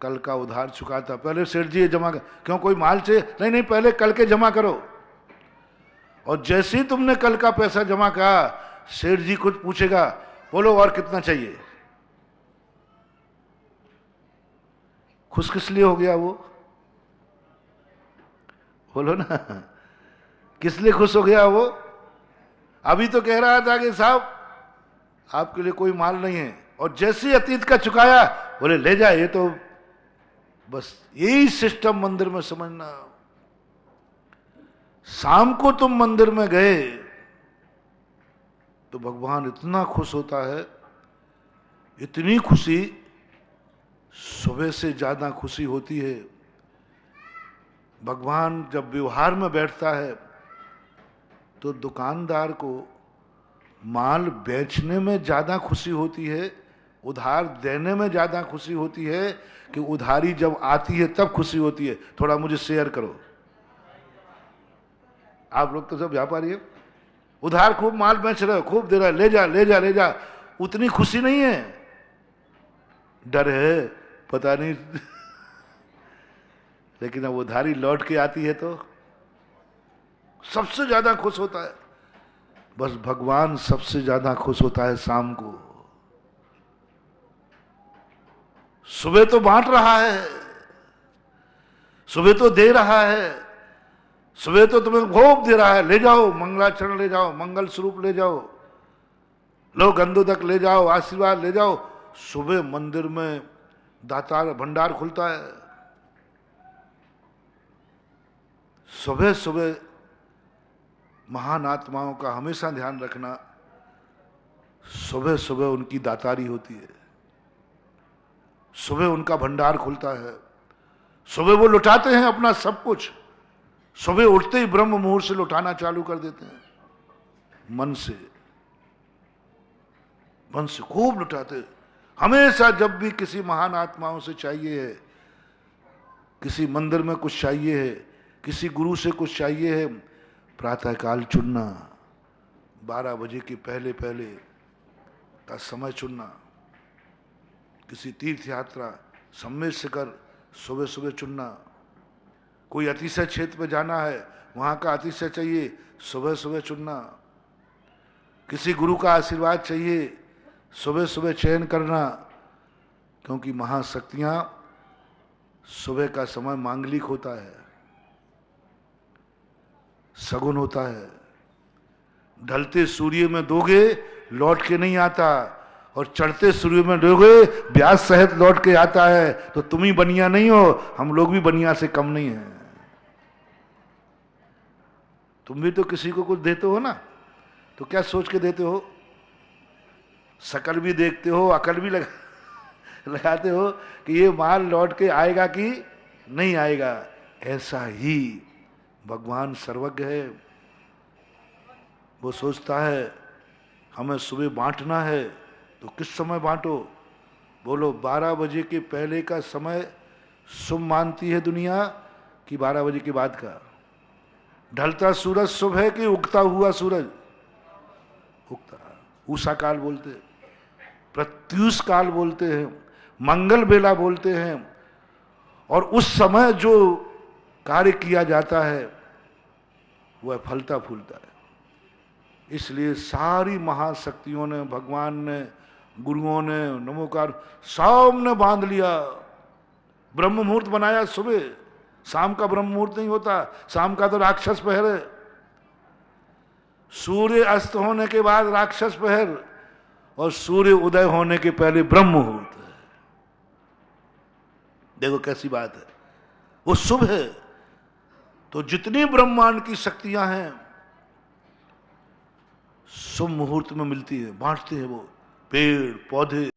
कल का उधार चुकाता। पहले सेठ जी जमा कर, क्यों कोई माल चाहिए? नहीं नहीं, पहले कल के जमा करो। और जैसे ही तुमने कल का पैसा जमा करा, सेठ जी कुछ पूछेगा, बोलो और कितना चाहिए। खुश किस लिए हो गया वो? बोलो ना, किस लिए खुश हो गया वो? अभी तो कह रहा था कि साहब आपके लिए कोई माल नहीं है, और जैसे ही अतीत का चुकाया बोले ले जाए। ये तो बस यही सिस्टम मंदिर में समझना। शाम को तुम मंदिर में गए तो भगवान इतना खुश होता है, इतनी खुशी सुबह से ज्यादा खुशी होती है। भगवान जब व्यवहार में बैठता है तो दुकानदार को माल बेचने में ज्यादा खुशी होती है, उधार देने में ज्यादा खुशी होती है कि उधारी जब आती है तब खुशी होती है। थोड़ा मुझे शेयर करो। आप लोग तो सब व्यापारी है, उधार खूब माल बेच रहे हो, खूब दे रहा है, ले जा ले जा ले जा, उतनी खुशी नहीं है। डर है, पता नहीं लेकिन अब उधारी लौट के आती है तो सबसे ज्यादा खुश होता है। बस भगवान सबसे ज्यादा खुश होता है शाम को। सुबह तो बांट रहा है, सुबह तो दे रहा है, सुबह तो तुम्हें भोग दे रहा है, ले जाओ मंगलाचरण, ले जाओ मंगल स्वरूप, ले जाओ लो गंधोदक, ले जाओ आशीर्वाद, ले जाओ। सुबह मंदिर में दातार भंडार खुलता है। सुबह सुबह महान आत्माओं का हमेशा ध्यान रखना, सुबह सुबह उनकी दातारी होती है, सुबह उनका भंडार खुलता है, सुबह वो लुटाते हैं अपना सब कुछ। सुबह उठते ही ब्रह्म मुहूर्त से लुटाना चालू कर देते हैं, मन से खूब लुटाते हैं। हमेशा जब भी किसी महान आत्माओं से चाहिए है, किसी मंदिर में कुछ चाहिए है, किसी गुरु से कुछ चाहिए है, प्रातःकाल चुनना, 12 बजे के पहले पहले का समय चुनना। किसी तीर्थ यात्रा सम्मेद शिखर सुबह सुबह चुनना। कोई अतिशय क्षेत्र में जाना है, वहां का अतिशय चाहिए, सुबह सुबह चुनना। किसी गुरु का आशीर्वाद चाहिए, सुबह सुबह चयन करना, क्योंकि महाशक्तियां सुबह का समय मांगलिक होता है, सगुन होता है। ढलते सूर्य में दोगे लौट के नहीं आता, और चढ़ते सूर्य में दोगे ब्यास सहित लौट के आता है। तो तुम ही बनिया नहीं हो, हम लोग भी बनिया से कम नहीं हैं। तुम भी तो किसी को कुछ देते हो ना, तो क्या सोच के देते हो? शकल भी देखते हो, अकल भी लगाते हो कि ये माल लौट के आएगा कि नहीं आएगा। ऐसा ही भगवान सर्वज्ञ है, वो सोचता है हमें सुबह बांटना है, तो किस समय बांटो? बोलो 12 बजे के पहले का समय शुभ मानती है दुनिया कि 12 बजे के बाद का? ढलता सूरज शुभ है कि उगता हुआ सूरज? उगता। उषा काल बोलते हैं, प्रत्यूष काल बोलते हैं, मंगल बेला बोलते हैं। और उस समय जो कार्य किया जाता है वह फलता फूलता है। इसलिए सारी महाशक्तियों ने, भगवान ने, गुरुओं ने, नमोकार सब ने बांध लिया। ब्रह्म मुहूर्त बनाया सुबह, शाम का ब्रह्म मुहूर्त नहीं होता, शाम का तो राक्षस पहर है। सूर्य अस्त होने के बाद राक्षस पहर, और सूर्य उदय होने के पहले ब्रह्म मुहूर्त है। देखो कैसी बात है, वो शुभ है। तो जितनी ब्रह्मांड की शक्तियां हैं शुभ मुहूर्त में मिलती है, बांटते हैं वो। पेड़ पौधे,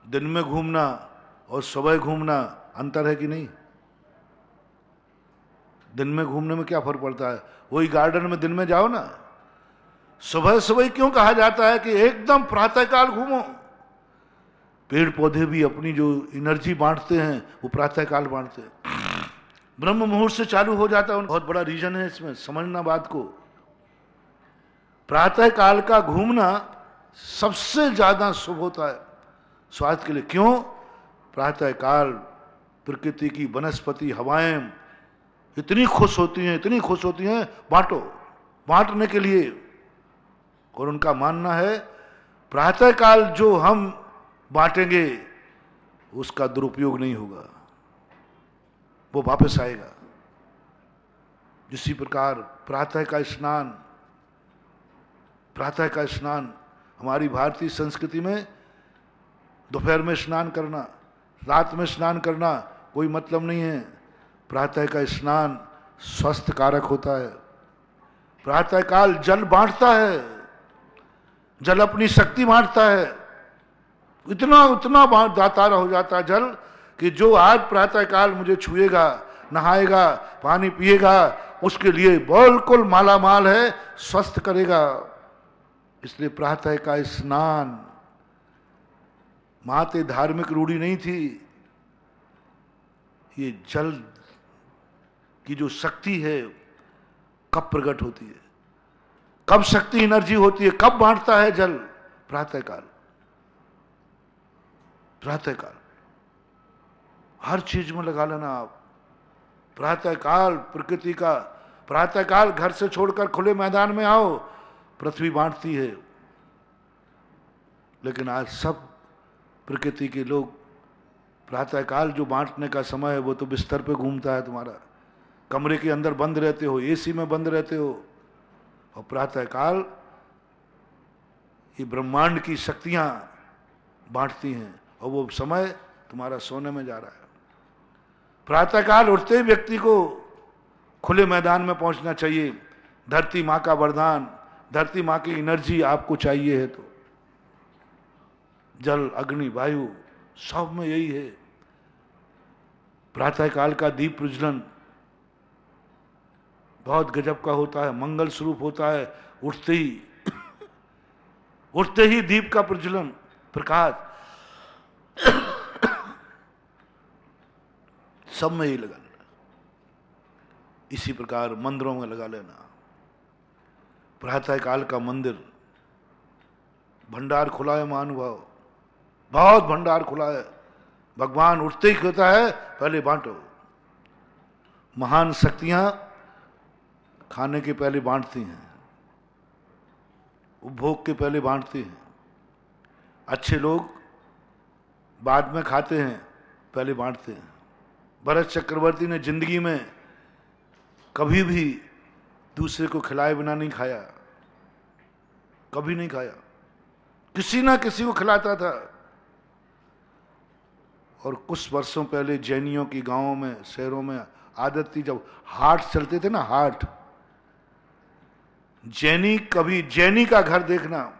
दिन में घूमना और सुबह घूमना अंतर है कि नहीं? दिन में घूमने में क्या फर्क पड़ता है? वही गार्डन में दिन में जाओ ना। सुबह सुबह क्यों कहा जाता है कि एकदम प्रातःकाल घूमो? पेड़ पौधे भी अपनी जो एनर्जी बांटते हैं वो प्रातःकाल बांटते हैं, ब्रह्म मुहूर्त से चालू हो जाता है। बहुत बड़ा रीजन है इसमें, समझना बात को। प्रातःकाल का घूमना सबसे ज्यादा शुभ होता है स्वास्थ्य के लिए। क्यों? प्रातःकाल प्रकृति की वनस्पति हवाएं इतनी खुश होती हैं, इतनी खुश होती हैं, बांटो, बांटने के लिए। और उनका मानना है प्रातःकाल जो हम बांटेंगे उसका दुरुपयोग नहीं होगा, वो वापस आएगा। इसी प्रकार प्रातः का स्नान हमारी भारतीय संस्कृति में दोपहर में स्नान करना, रात में स्नान करना कोई मतलब नहीं है। प्रातः का स्नान स्वस्थ कारक होता है। प्रातःकाल जल बांटता है, जल अपनी शक्ति बांटता है। इतना दातारा हो जाता है जल कि जो आज प्रातःकाल मुझे छुएगा, नहाएगा, पानी पिएगा, उसके लिए बिल्कुल मालामाल है, स्वस्थ करेगा। इसलिए प्रातः का स्नान माते धार्मिक रूढ़ी नहीं थी। ये जल की जो शक्ति है कब प्रकट होती है, कब शक्ति एनर्जी होती है, कब बांटता है जल? प्रातःकाल। प्रातःकाल हर चीज में लगा लेना आप। प्रातःकाल प्रकृति का, प्रातःकाल घर से छोड़कर खुले मैदान में आओ, पृथ्वी बांटती है, लेकिन आज सब प्रकृति के लोग, प्रातःकाल जो बांटने का समय है वो तो बिस्तर पे घूमता है तुम्हारा, कमरे के अंदर बंद रहते हो, एसी में बंद रहते हो, और प्रातःकाल ये ब्रह्मांड की शक्तियां बांटती हैं, और वो समय तुम्हारा सोने में जा रहा है। प्रातःकाल उठते ही व्यक्ति को खुले मैदान में पहुंचना चाहिए। धरती माँ का वरदान, धरती माँ की एनर्जी आपको चाहिए है तो जल, अग्नि, वायु सब में यही है। प्रातःकाल का दीप प्रज्वलन बहुत गजब का होता है, मंगल स्वरूप होता है। उठते ही दीप का प्रज्वलन, प्रकाश, सब में ही लगा लेना। इसी प्रकार मंदिरों में लगा लेना। प्रातःकाल का मंदिर भंडार खुला है महानुभाव, बहुत भंडार खुला है। भगवान उठते ही कहता है पहले बांटो। महान शक्तियां खाने के पहले बांटती हैं, उपभोग के पहले बांटती हैं। अच्छे लोग बाद में खाते हैं, पहले बांटते हैं। भरत चक्रवर्ती ने जिंदगी में कभी भी दूसरे को खिलाए बिना नहीं खाया, कभी नहीं खाया, किसी ना किसी को खिलाता था। और कुछ वर्षों पहले जैनियों की गांवों में, शहरों में आदत थी, जब हाट चलते थे ना, हाट, जैनी का घर देखना,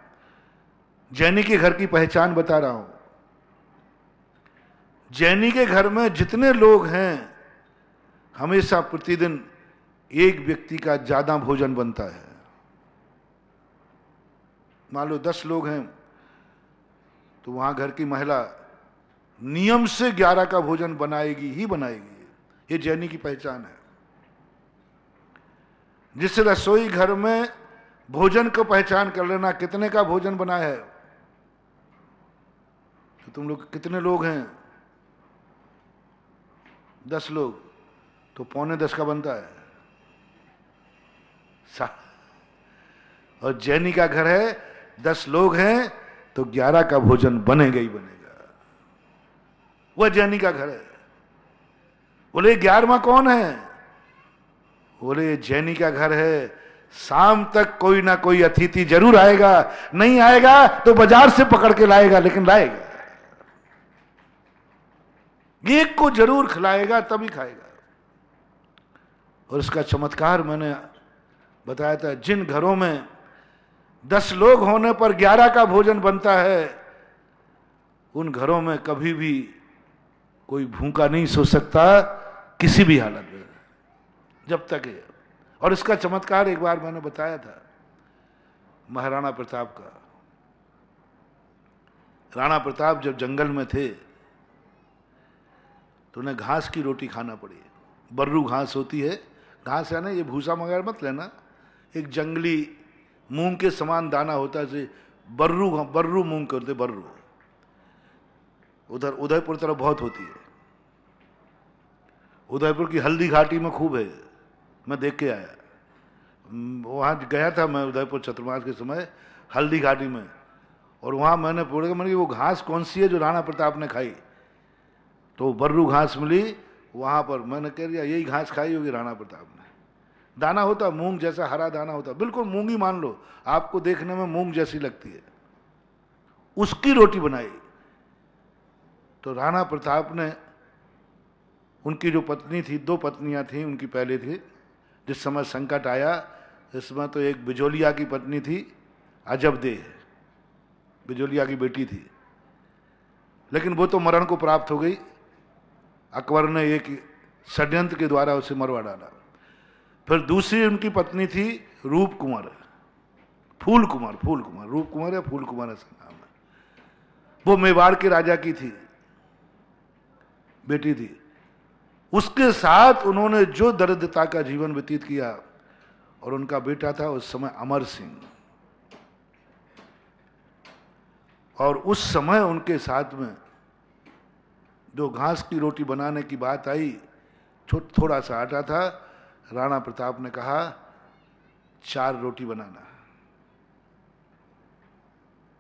जैनी के घर की पहचान बता रहा हूं। जैनी के घर में जितने लोग हैं, हमेशा प्रतिदिन एक व्यक्ति का ज्यादा भोजन बनता है। मान लो 10 लोग हैं तो वहां घर की महिला नियम से 11 का भोजन बनाएगी ही बनाएगी। ये जैनी की पहचान है। जिस रसोई घर में भोजन को पहचान कर लेना, कितने का भोजन बना है, तो तुम लोग कितने लोग हैं, 10 लोग, तो 9:45 का बनता है। और जैनी का घर है, 10 लोग हैं तो 11 का भोजन बनेगा ही बनेगा। वह जैनी का घर है। बोले 11वां कौन है? बोले जैनी का घर है, शाम तक कोई ना कोई अतिथि जरूर आएगा, नहीं आएगा तो बाजार से पकड़ के लाएगा, लेकिन लाएगा। एक को जरूर खिलाएगा, तभी खाएगा। और इसका चमत्कार मैंने बताया था। जिन घरों में 10 लोग होने पर 11 का भोजन बनता है, उन घरों में कभी भी कोई भूखा नहीं सो सकता, किसी भी हालत में, जब तक है। और इसका चमत्कार एक बार मैंने बताया था, महाराणा प्रताप का। राणा प्रताप जब जंगल में थे तो उन्हें घास की रोटी खाना पड़ी। बर्रू घास होती है, घास है ना, ये भूसा वगैरह मत लेना, एक जंगली मूंग के समान दाना होता है, बर्रू मूंग करते, बर्रू। उधर उदयपुर तरफ बहुत होती है। उदयपुर की हल्दी घाटी में खूब है, मैं देख के आया। वहाँ गया था मैं उदयपुर चतुर्मास के समय, हल्दी घाटी में। और वहाँ मैंने पूछा, मैंने वो घास कौन सी है जो राणा प्रताप ने खाई? तो बर्रू घास मिली वहाँ पर। मैंने कह दिया यही घास खाई होगी राणा प्रताप ने। दाना होता मूंग जैसा, हरा दाना होता, बिल्कुल मूंग ही मान लो, आपको देखने में मूंग जैसी लगती है। उसकी रोटी बनाई। तो राणा प्रताप ने, उनकी जो पत्नी थी, 2 पत्नियां थी उनकी पहले थी, जिस समय संकट आया, इसमें तो एक बिजोलिया की पत्नी थी, अजबदेह, बिजोलिया की बेटी थी, लेकिन वो तो मरण को प्राप्त हो गई। अकबर ने एक षड्यंत्र के द्वारा उसे मरवा डाला। फिर दूसरी उनकी पत्नी थी रूप कुमार, फूल कुमार, रूप कुमार या फूल कुमार ऐसा नाम है। वो मेवाड़ के राजा की थी, बेटी थी। उसके साथ उन्होंने जो दरिद्रता का जीवन व्यतीत किया। और उनका बेटा था उस समय अमर सिंह। और उस समय उनके साथ में जो घास की रोटी बनाने की बात आई, थोड़ा सा आटा था, राणा प्रताप ने कहा 4 रोटी बनाना।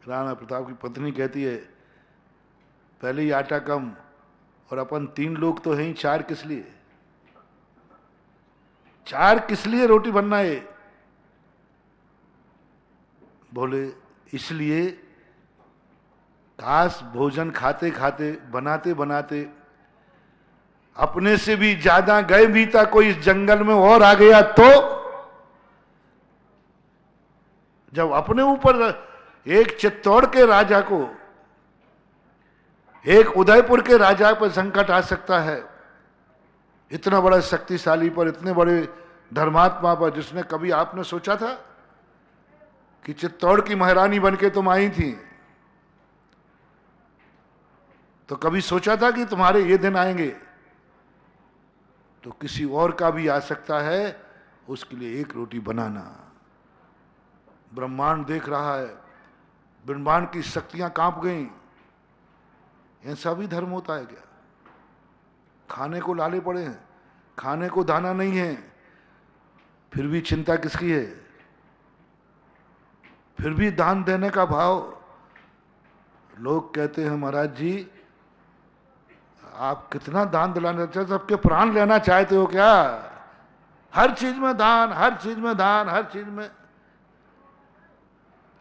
राणा प्रताप की पत्नी कहती है, पहले ही आटा कम, और अपन 3 लोग तो हैं ही, 4 किस लिए? 4 किस लिए रोटी बनना है? बोले इसलिए काश भोजन खाते खाते, बनाते बनाते अपने से भी ज्यादा गए भी था कोई इस जंगल में और आ गया तो? जब अपने ऊपर एक चित्तौड़ के राजा को, एक उदयपुर के राजा पर संकट आ सकता है, इतना बड़ा शक्तिशाली पर, इतने बड़े धर्मात्मा पर, जिसने कभी आपने सोचा था कि चित्तौड़ की महारानी बनके तुम आई थी, तो कभी सोचा था कि तुम्हारे ये दिन आएंगे? तो किसी और का भी आ सकता है, उसके लिए एक रोटी बनाना। ब्रह्मांड देख रहा है, ब्रह्मांड की शक्तियां कांप गईं। ऐसा भी धर्म होता है क्या? खाने को लाले पड़े हैं, खाने को दाना नहीं है, फिर भी चिंता किसकी है? फिर भी दान देने का भाव। लोग कहते हैं महाराज जी आप कितना दान दिलाना चाहते, सबके प्राण लेना चाहते हो क्या? हर चीज में दान, हर चीज में दान, हर चीज में।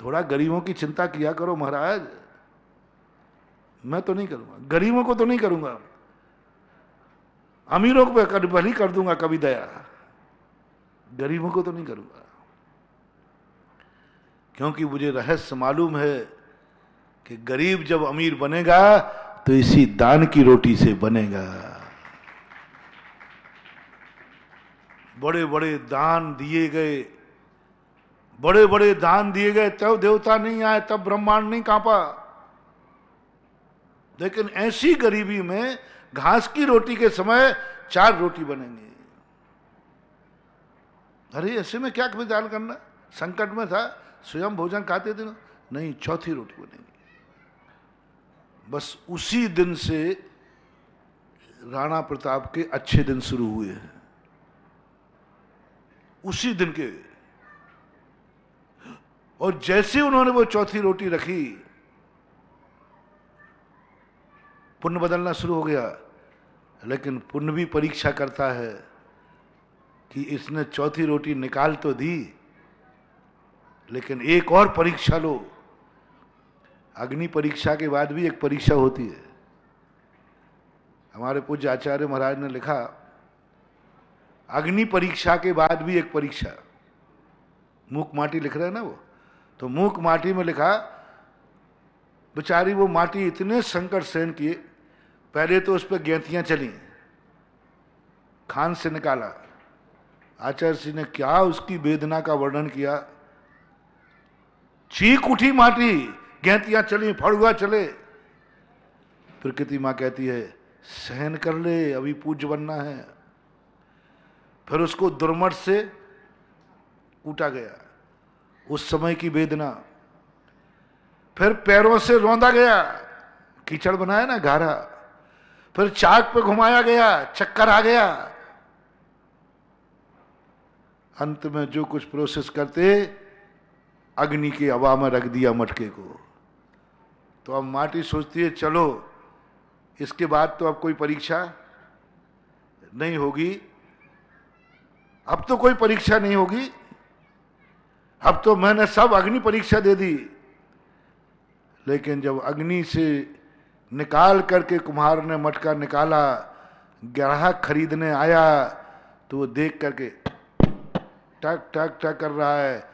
थोड़ा गरीबों की चिंता किया करो महाराज। मैं तो नहीं करूंगा, गरीबों को तो नहीं करूंगा, अमीरों को भली कर दूंगा कभी दया, गरीबों को तो नहीं करूंगा। क्योंकि मुझे रहस्य मालूम है कि गरीब जब अमीर बनेगा तो इसी दान की रोटी से बनेगा। बड़े बड़े दान दिए गए, बड़े बड़े दान दिए गए, तब देवता नहीं आए, तब ब्रह्मांड नहीं कांपा। लेकिन ऐसी गरीबी में घास की रोटी के समय 4 रोटी बनेंगे। अरे ऐसे में क्या विचार करना? संकट में था, स्वयं भोजन खाते थे, नहीं, 4थी रोटी बनेगी। बस उसी दिन से राणा प्रताप के अच्छे दिन शुरू हुए हैं, उसी दिन के। और जैसे उन्होंने वो 4थी रोटी रखी, पुण्य बदलना शुरू हो गया। लेकिन पुण्य भी परीक्षा करता है कि इसने 4थी रोटी निकाल तो दी, लेकिन एक और परीक्षा लो। अग्नि परीक्षा के बाद भी एक परीक्षा होती है। हमारे पूज्य आचार्य महाराज ने लिखा, अग्नि परीक्षा के बाद भी एक परीक्षा। मूक माटी लिख रहे हैं ना वो, तो मूक माटी में लिखा, बेचारी वो माटी इतने संकट सहन किए। पहले तो उस पर गेंतियां चली, खान से निकाला। आचार्य जी ने क्या उसकी वेदना का वर्णन किया। चीख उठी माटी, गेंतियां चली, फड़ुआ चले। प्रकृति मां कहती है सहन कर ले, अभी पूज्य बनना है। फिर उसको दुर्मट से कूटा गया, उस समय की वेदना। फिर पैरों से रौंदा गया, कीचड़ बनाया ना गारा। फिर चाक पे घुमाया गया, चक्कर आ गया। अंत में जो कुछ प्रोसेस करते, अग्नि के हवा में रख दिया मटके को। तो अब माटी सोचती है चलो इसके बाद तो अब कोई परीक्षा नहीं होगी, अब तो कोई परीक्षा नहीं होगी, अब तो मैंने सब अग्नि परीक्षा दे दी। लेकिन जब अग्नि से निकाल करके कुम्हार ने मटका निकाला, ग्राहक खरीदने आया, तो वो देख करके टक टक टक कर रहा है,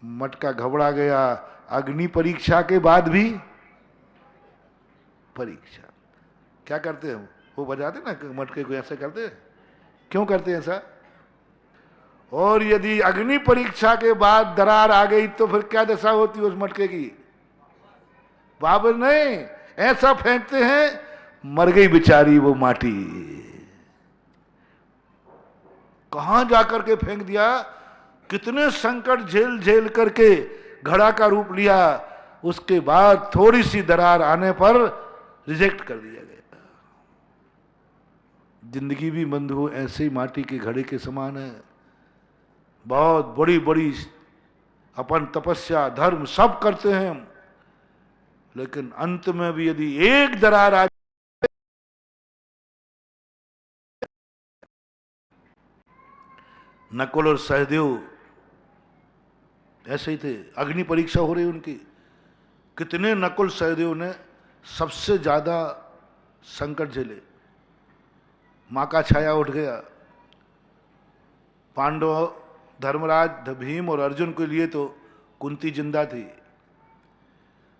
मटका घबरा गया। अग्नि परीक्षा के बाद भी परीक्षा। क्या करते हैं वो बजाते ना मटके को, ऐसे करते हैं। क्यों करते हैं ऐसा? और यदि अग्नि परीक्षा के बाद दरार आ गई तो फिर क्या दशा होती है उस मटके की? बाबर नहीं, ऐसा फेंकते हैं, मर गई बेचारी वो माटी। कहां जाकर के फेंक दिया, कितने संकट झेल झेल करके घड़ा का रूप लिया। उसके बाद थोड़ी सी दरार आने पर रिजेक्ट कर दिया गया। जिंदगी भी बंधु ऐसे ही माटी के घड़े के समान है। बहुत बड़ी बड़ी अपन तपस्या धर्म सब करते हैं, लेकिन अंत में भी यदि एक दरार आ, नकुल और सहदेव ऐसे ही थे, अग्नि परीक्षा हो रही उनकी। कितने नकुल सहदेव ने सबसे ज्यादा संकट झेले, मां का छाया उठ गया। पांडव, धर्मराज, भीम और अर्जुन के लिए तो कुंती जिंदा थी,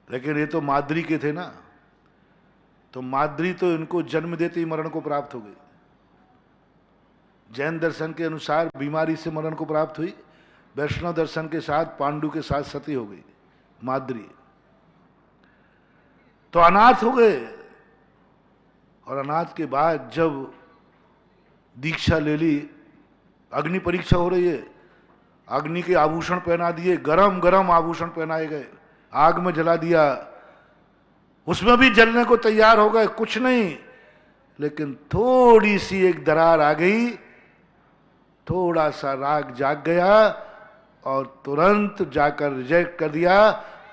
लेकिन ये तो माद्री के थे ना, तो माद्री तो इनको जन्म देते ही मरण को प्राप्त हो गई। जैन दर्शन के अनुसार बीमारी से मरण को प्राप्त हुई, वैष्णव दर्शन के साथ पांडु के साथ सती हो गई माद्री, तो अनाथ हो गए। और अनाथ के बाद जब दीक्षा ले ली, अग्नि परीक्षा हो रही है, अग्नि के आभूषण पहना दिए, गरम गरम आभूषण पहनाए गए, आग में जला दिया, उसमें भी जलने को तैयार हो गए, कुछ नहीं, लेकिन थोड़ी सी एक दरार आ गई, थोड़ा सा राग जाग गया और तुरंत जाकर रिजेक्ट कर दिया,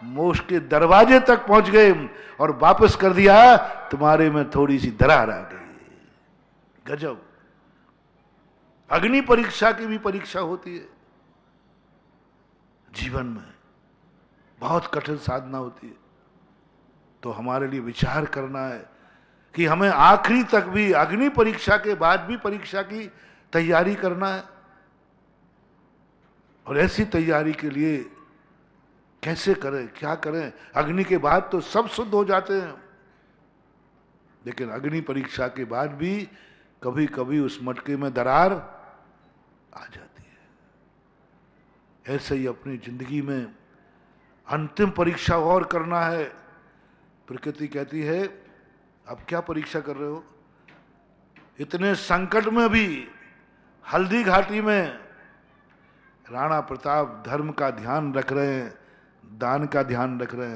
मोक्ष के दरवाजे तक पहुंच गए और वापस कर दिया, तुम्हारे में थोड़ी सी दरार आ गई। गजब। अग्नि परीक्षा की भी परीक्षा होती है जीवन में, बहुत कठिन साधना होती है। तो हमारे लिए विचार करना है कि हमें आखिरी तक भी, अग्नि परीक्षा के बाद भी परीक्षा की तैयारी करना है। और ऐसी तैयारी के लिए कैसे करें, क्या करें? अग्नि के बाद तो सब शुद्ध हो जाते हैं, लेकिन अग्नि परीक्षा के बाद भी कभी कभी उस मटके में दरार आ जाती है। ऐसे ही अपनी जिंदगी में अंतिम परीक्षा और करना है। प्रकृति कहती है, अब क्या परीक्षा कर रहे हो? इतने संकट में भी हल्दी घाटी में राणा प्रताप धर्म का ध्यान रख रहे हैं, दान का ध्यान रख रहे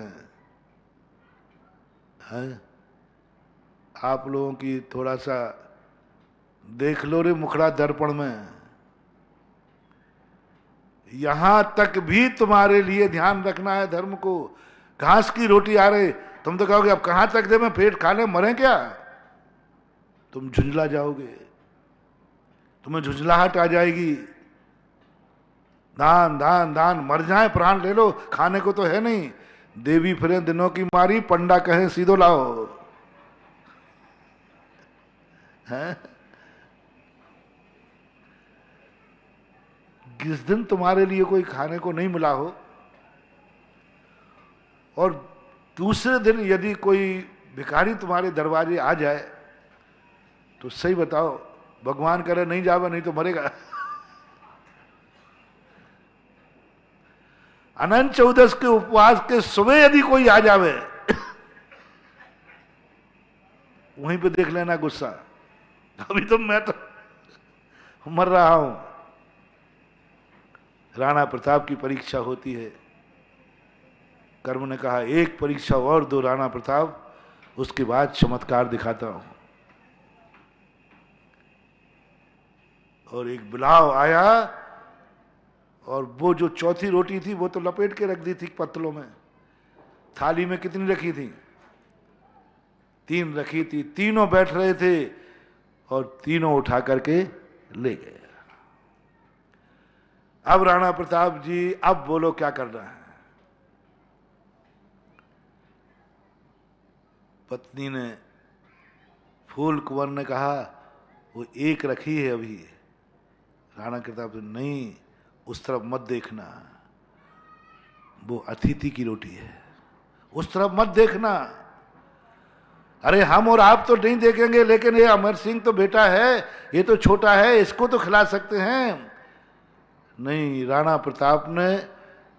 हैं। आप लोगों की थोड़ा सा देख लो रे मुखड़ा दर्पण में, यहां तक भी तुम्हारे लिए ध्यान रखना है धर्म को। घास की रोटी आ रही, तुम तो कहोगे अब कहां तक दे, मैं पेट खाने मरे क्या? तुम झुंझला जाओगे, तुम्हें झुंझलाहट आ जाएगी। दान दान दान, मर जाए प्राण ले लो, खाने को तो है नहीं। देवी फिरे दिनों की मारी, पंडा कहे सीधो लाओ, है? जिस दिन तुम्हारे लिए कोई खाने को नहीं मिला हो और दूसरे दिन यदि कोई भिखारी तुम्हारे दरवाजे आ जाए, तो सही बताओ, भगवान करे नहीं जावे, नहीं तो मरेगा। अनंत चौदस के उपवास के सुबह यदि कोई आ जावे, वहीं पे देख लेना गुस्सा। अभी तो मैं तो मर रहा हूं। राणा प्रताप की परीक्षा होती है। कर्म ने कहा एक परीक्षा और दो राणा प्रताप, उसके बाद चमत्कार दिखाता हूं। और एक बिलाव आया और वो जो चौथी रोटी थी वो तो लपेट के रख दी थी पत्तलों में। थाली में कितनी रखी थी? 3 रखी थी। तीनों बैठ रहे थे और तीनों उठा करके ले गए। अब राणा प्रताप जी, अब बोलो क्या करना है? पत्नी ने, फूल कुंवर ने कहा वो एक रखी है अभी। राणा प्रताप नहीं, उस तरफ मत देखना, वो अतिथि की रोटी है, उस तरफ मत देखना। अरे हम और आप तो नहीं देखेंगे, लेकिन ये अमर सिंह तो बेटा है, ये तो छोटा है, इसको तो खिला सकते हैं। नहीं, राणा प्रताप ने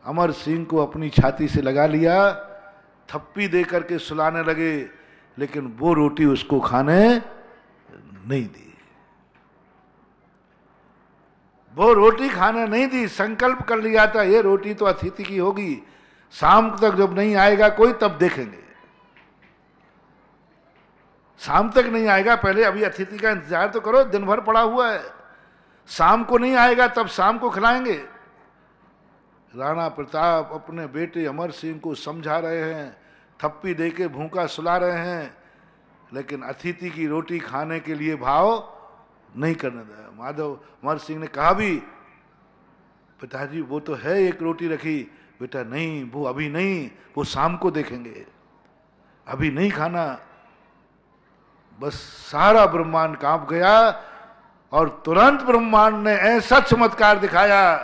अमर सिंह को अपनी छाती से लगा लिया, थप्पी दे करके सुलाने लगे, लेकिन वो रोटी उसको खाने नहीं दी। वो रोटी खाने नहीं दी। संकल्प कर लिया था ये रोटी तो अतिथि की होगी, शाम तक जब नहीं आएगा कोई तब देखेंगे। शाम तक नहीं आएगा, पहले अभी अतिथि का इंतजार तो करो, दिन भर पड़ा हुआ है। शाम को नहीं आएगा तब शाम को खिलाएंगे। राणा प्रताप अपने बेटे अमर सिंह को समझा रहे हैं, थप्पी दे के भूखा सुला रहे हैं, लेकिन अतिथि की रोटी खाने के लिए भाव नहीं करने दिया। माधव अमर सिंह ने कहा भी, पिताजी वो तो है एक रोटी रखी। बेटा नहीं, वो अभी नहीं, वो शाम को देखेंगे, अभी नहीं खाना। बस सारा ब्रह्मांड कांप गया और तुरंत ब्रह्मांड ने ऐसा चमत्कार दिखाया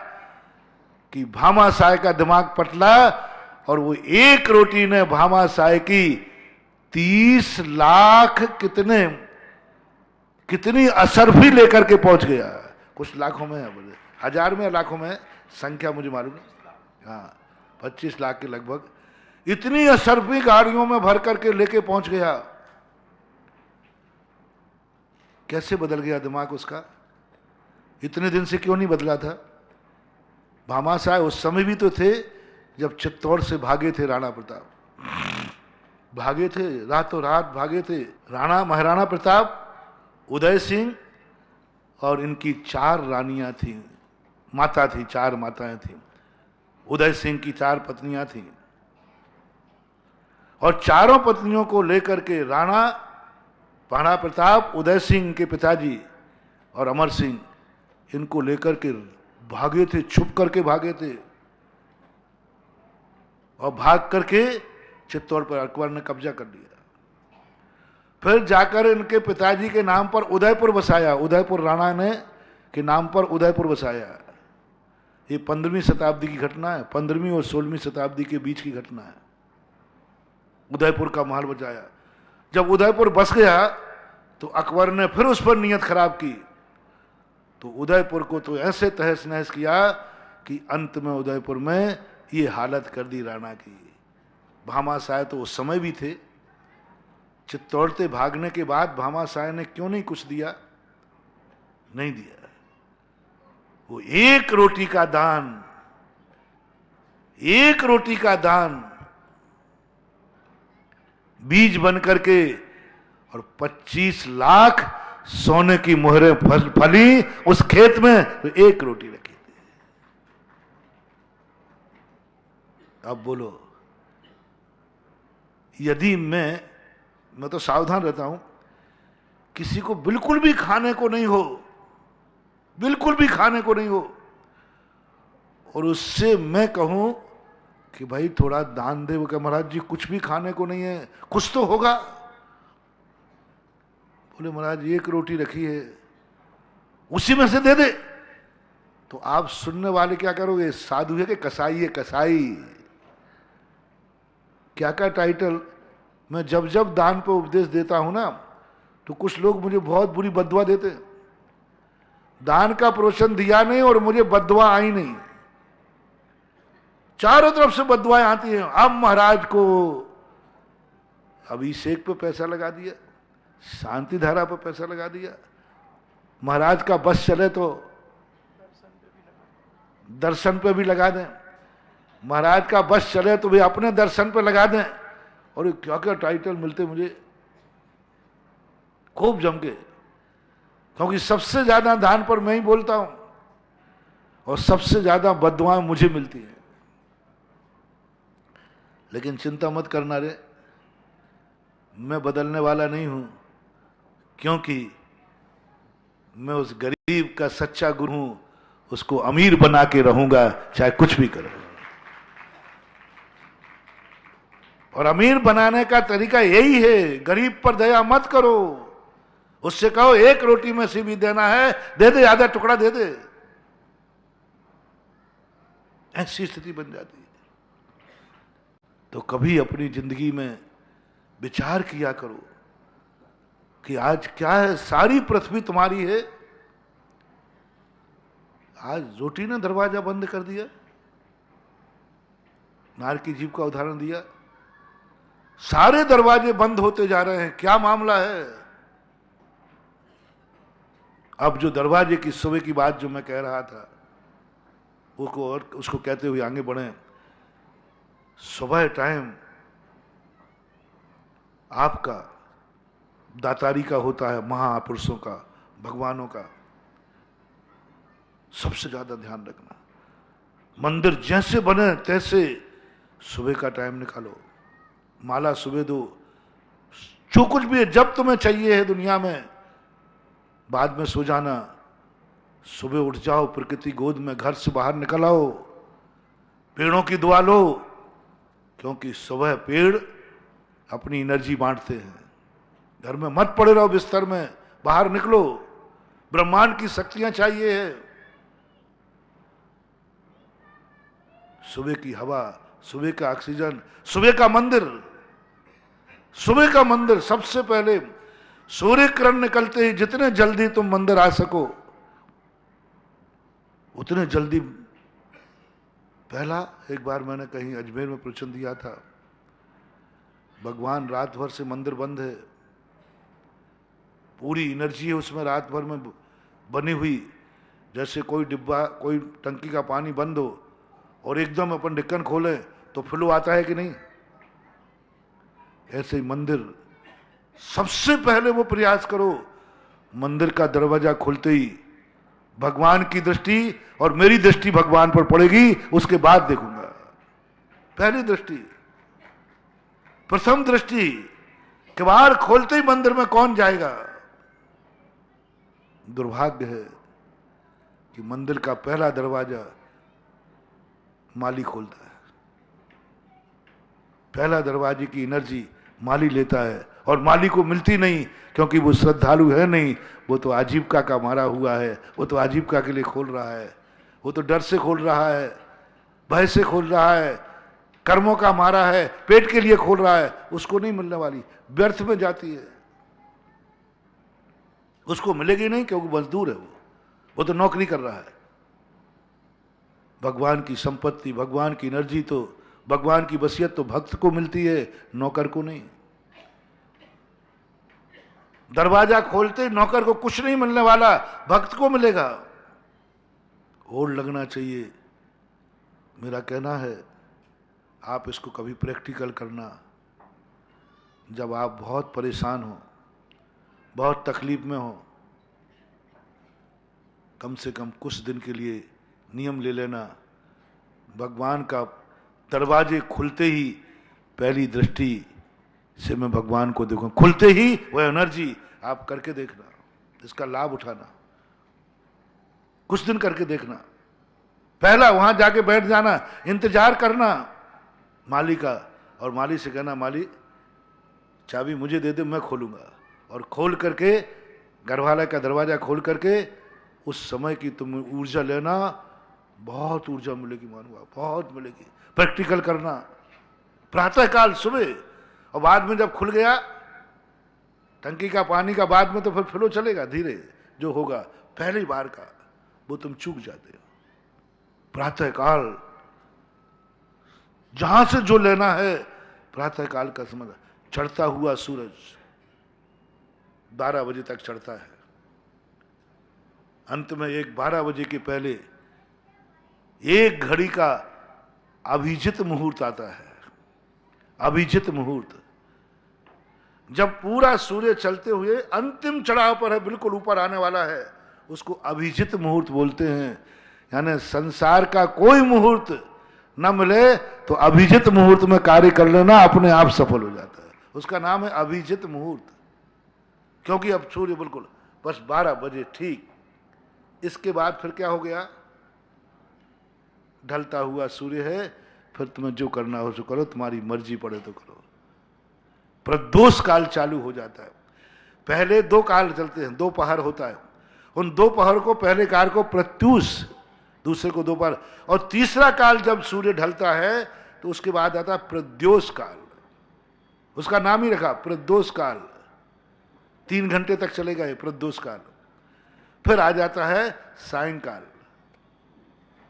कि भामाशाह का दिमाग पटला और वो एक रोटी ने भामाशाह की 30 लाख कितनी असरफी लेकर के पहुंच गया। कुछ लाखों में है, हजार में लाखों में संख्या मुझे मालूम नहीं, हाँ 25 लाख के लगभग इतनी असरफी गाड़ियों में भर करके लेके पहुंच गया। कैसे बदल गया दिमाग उसका? इतने दिन से क्यों नहीं बदला था? भामाशाह उस समय भी तो थे जब चित्तौड़ से भागे थे राणा प्रताप, भागे थे, रातों रात भागे थे। राणा महाराणा प्रताप, उदय सिंह और इनकी 4 रानियां थी, माता थी, 4 माताएं थी। उदय सिंह की 4 पत्नियां थी और चारों पत्नियों को लेकर के राणा प्रताप, उदय सिंह के पिताजी और अमर सिंह इनको लेकर के भागे थे, छुप करके भागे थे और भाग करके चित्तौड़ पर अकबर ने कब्जा कर लिया। फिर जाकर इनके पिताजी के नाम पर उदयपुर बसाया, उदयपुर राणा ने के नाम पर उदयपुर बसाया। ये 15वीं शताब्दी की घटना है, 15वीं और 16वीं शताब्दी के बीच की घटना है। उदयपुर का महल बचाया। जब उदयपुर बस गया तो अकबर ने फिर उस पर नीयत खराब की, तो उदयपुर को तो ऐसे तहस नहस किया कि अंत में उदयपुर में ये हालत कर दी राणा की। भामाशाह तो उस समय भी थे। चित्तौड़ से भागने के बाद भामाशाह ने क्यों नहीं कुछ दिया? नहीं दिया। वो एक रोटी का दान, एक रोटी का दान बीज बन करके और 25 लाख सोने की मोहरें फली उस खेत में, तो एक रोटी रखी थी। अब बोलो, यदि मैं तो सावधान रहता हूं, किसी को बिल्कुल भी खाने को नहीं हो, बिल्कुल भी खाने को नहीं हो, और उससे मैं कहूं कि भाई थोड़ा दान दे, वो कह महाराज जी कुछ भी खाने को नहीं है, कुछ तो होगा। बोले महाराज एक रोटी रखी है, उसी में से दे दे। तो आप सुनने वाले क्या करोगे? साधु है कि कसाई है? कसाई। क्या क्या टाइटल। मैं जब जब दान पे उपदेश देता हूं ना, तो कुछ लोग मुझे बहुत बुरी बद्दुआ देते। दान का प्रोत्साहन दिया नहीं और मुझे बद्दुआ आई नहीं, चारों तरफ से बद्दुआएं आती हैं। अब महाराज को अभिषेक पे पैसा लगा दिया, शांति धारा पर पैसा लगा दिया, महाराज का बस चले तो दर्शन पे भी लगा दें, महाराज का बस चले तो भी अपने दर्शन पे लगा दें। और क्या क्या टाइटल मिलते मुझे खूब जम के, क्योंकि सबसे ज्यादा दान पर मैं ही बोलता हूं और सबसे ज्यादा बद्दुआएं मुझे मिलती हैं। लेकिन चिंता मत करना रे, मैं बदलने वाला नहीं हूं, क्योंकि मैं उस गरीब का सच्चा गुरु हूं, उसको अमीर बना के रहूंगा चाहे कुछ भी करो। और अमीर बनाने का तरीका यही है, गरीब पर दया मत करो, उससे कहो एक रोटी में से भी देना है दे दे, आधा टुकड़ा दे दे। ऐसी स्थिति बन जाती है। तो कभी अपनी जिंदगी में विचार किया करो कि आज क्या है, सारी पृथ्वी तुम्हारी है। आज रोटी ने दरवाजा बंद कर दिया, नार की जीभ का उदाहरण दिया, सारे दरवाजे बंद होते जा रहे हैं, क्या मामला है? अब जो दरवाजे की सुबह की बात जो मैं कह रहा था, उसको कहते हुए आगे बढ़े। सुबह टाइम आपका दातारी का होता है, महापुरुषों का, भगवानों का, सबसे ज्यादा ध्यान रखना। मंदिर जैसे बने तैसे सुबह का टाइम निकालो, माला सुबह दो, जो कुछ भी है, जब तुम्हें चाहिए है दुनिया में, बाद में सो जाना, सुबह उठ जाओ, प्रकृति गोद में घर से बाहर निकल आओ, पेड़ों की दुआ लो, क्योंकि सुबह पेड़ अपनी एनर्जी बांटते हैं। घर में मत पड़े रहो बिस्तर में, बाहर निकलो, ब्रह्मांड की शक्तियां चाहिए है। सुबह की हवा, सुबह का ऑक्सीजन, सुबह का मंदिर, सुबह का मंदिर। सबसे पहले सूर्य किरण निकलते ही जितने जल्दी तुम मंदिर आ सको उतने जल्दी। पहला एक बार मैंने कहीं अजमेर में प्रवचन दिया था, भगवान रात भर से मंदिर बंद है, पूरी एनर्जी है उसमें रात भर में बनी हुई, जैसे कोई डिब्बा, कोई टंकी का पानी बंद हो और एकदम अपन ढक्कन खोले तो फ्लो आता है कि नहीं, ऐसे ही मंदिर। सबसे पहले वो प्रयास करो, मंदिर का दरवाजा खुलते ही भगवान की दृष्टि और मेरी दृष्टि भगवान पर पड़ेगी, उसके बाद देखूंगा। पहली दृष्टि, प्रथम दृष्टि, किवाड़ खोलते ही मंदिर में कौन जाएगा। दुर्भाग्य है कि मंदिर का पहला दरवाजा माली खोलता है, पहला दरवाजे की एनर्जी माली लेता है और माली को मिलती नहीं, क्योंकि वो श्रद्धालु है नहीं, वो तो आजीविका का मारा हुआ है, वो तो आजीविका के लिए खोल रहा है, वो तो डर से खोल रहा है, भय से खोल रहा है, कर्मों का मारा है, पेट के लिए खोल रहा है, उसको नहीं मिलने वाली, व्यर्थ में जाती है, उसको मिलेगी नहीं, क्योंकि मजदूर है वो तो नौकरी कर रहा है। भगवान की संपत्ति, भगवान की एनर्जी तो, भगवान की वसीयत तो भक्त को मिलती है, नौकर को नहीं। दरवाजा खोलते नौकर को कुछ नहीं मिलने वाला, भक्त को मिलेगा। होड़ लगना चाहिए। मेरा कहना है आप इसको कभी प्रैक्टिकल करना, जब आप बहुत परेशान हो, बहुत तकलीफ में हो, कम से कम कुछ दिन के लिए नियम ले लेना, भगवान का दरवाजे खुलते ही पहली दृष्टि से मैं भगवान को देखूं, खुलते ही वह एनर्जी आप करके देखना, इसका लाभ उठाना, कुछ दिन करके देखना। पहला वहां जाके बैठ जाना, इंतजार करना माली का, और माली से कहना माली चाबी मुझे दे दे, मैं खोलूंगा, और खोल करके घरवाला का दरवाजा खोल करके उस समय की तुम ऊर्जा लेना, बहुत ऊर्जा मिलेगी मानूंगा, बहुत मिलेगी। प्रैक्टिकल करना प्रातःकाल सुबह, और बाद में जब खुल गया टंकी का पानी का, बाद में तो फिर फ्लो चलेगा धीरे, जो होगा पहली बार का वो तुम चूक जाते हो। प्रातःकाल जहां से जो लेना है, प्रातःकाल का समझ, चढ़ता हुआ सूरज 12 बजे तक चढ़ता है, अंत में एक 12 बजे के पहले एक घड़ी का अभिजित मुहूर्त आता है। अभिजित मुहूर्त, जब पूरा सूर्य चलते हुए अंतिम चढ़ाव पर है, बिल्कुल ऊपर आने वाला है, उसको अभिजित मुहूर्त बोलते हैं। यानी संसार का कोई मुहूर्त न मिले तो अभिजित मुहूर्त में कार्य कर लेना, अपने आप सफल हो जाता है, उसका नाम है अभिजित मुहूर्त। क्योंकि अब सूर्य बिल्कुल बस 12 बजे ठीक, इसके बाद फिर क्या हो गया, ढलता हुआ सूर्य है, फिर तुम्हें जो करना हो सो करो, तुम्हारी मर्जी पड़े तो करो। प्रदोष काल चालू हो जाता है। पहले 2 काल चलते हैं, 2 पहर होता है, उन 2 पहर को, पहले काल को प्रत्यूष, दूसरे को दोपहर, और तीसरा काल जब सूर्य ढलता है तो उसके बाद आता है प्रदोष काल, उसका नाम ही रखा प्रदोष काल। 3 घंटे तक चलेगा ये प्रदोष काल। फिर आ जाता है सायंकाल,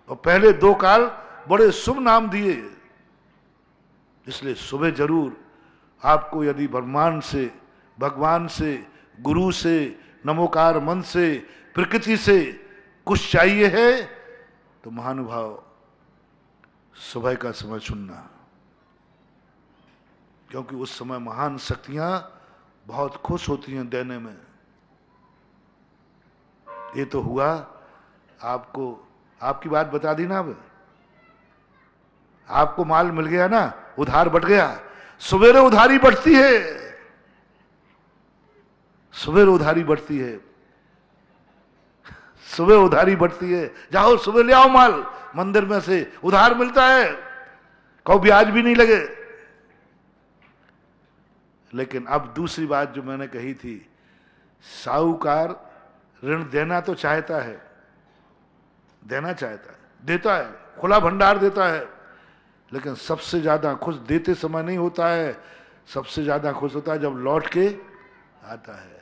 और पहले 2 काल बड़े शुभ नाम दिए, इसलिए सुबह जरूर आपको यदि ब्रह्मांड से, भगवान से, गुरु से, नमोकार मन से, प्रकृति से कुछ चाहिए है तो महानुभाव सुबह का समय चुनना, क्योंकि उस समय महान शक्तियां बहुत खुश होती हैं देने में। ये तो हुआ आपको, आपकी बात बता दी ना, अब आपको माल मिल गया ना, उधार बट गया, सवेरे उधारी बढ़ती है, सवेरे उधारी बढ़ती है, सुबह उधारी बढ़ती है। जाओ सुबह ले आओ माल मंदिर में से, उधार मिलता है, कहो ब्याज भी नहीं लगे। लेकिन अब दूसरी बात जो मैंने कही थी, साहूकार ऋण देना तो चाहता है, देना चाहता है, देता है, खुला भंडार देता है, लेकिन सबसे ज्यादा खुश देते समय नहीं होता है, सबसे ज्यादा खुश होता है जब लौट के आता है।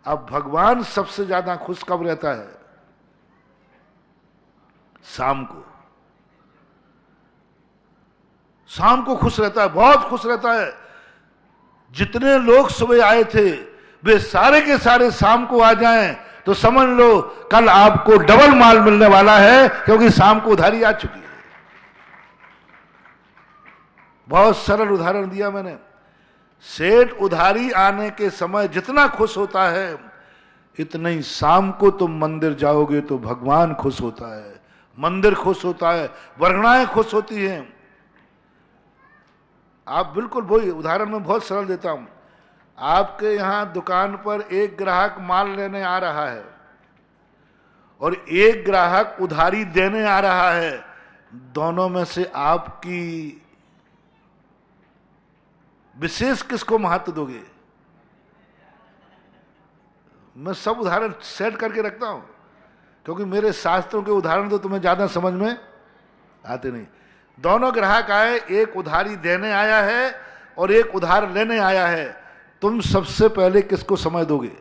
अब भगवान सबसे ज्यादा खुश कब रहता है? शाम को, शाम को खुश रहता है, बहुत खुश रहता है। जितने लोग सुबह आए थे वे सारे के सारे शाम को आ जाएं तो समझ लो कल आपको डबल माल मिलने वाला है, क्योंकि शाम को उधारी आ चुकी है। बहुत सरल उदाहरण दिया मैंने। सेठ उधारी आने के समय जितना खुश होता है, इतना ही शाम को तुम मंदिर जाओगे तो भगवान खुश होता है, मंदिर खुश होता है, वर्गणाएं खुश होती हैं। आप बिल्कुल वही उदाहरण में बहुत सरल देता हूं। आपके यहां दुकान पर एक ग्राहक माल लेने आ रहा है और एक ग्राहक उधारी देने आ रहा है, दोनों में से आपकी विशेष किसको महत्व दोगे? मैं सब उदाहरण सेट करके रखता हूं, क्योंकि मेरे शास्त्रों के उदाहरण तो तुम्हें ज्यादा समझ में आते नहीं। दोनों ग्राहक आए, एक उधारी देने आया है और एक उधार लेने आया है, तुम सबसे पहले किसको समय दोगे?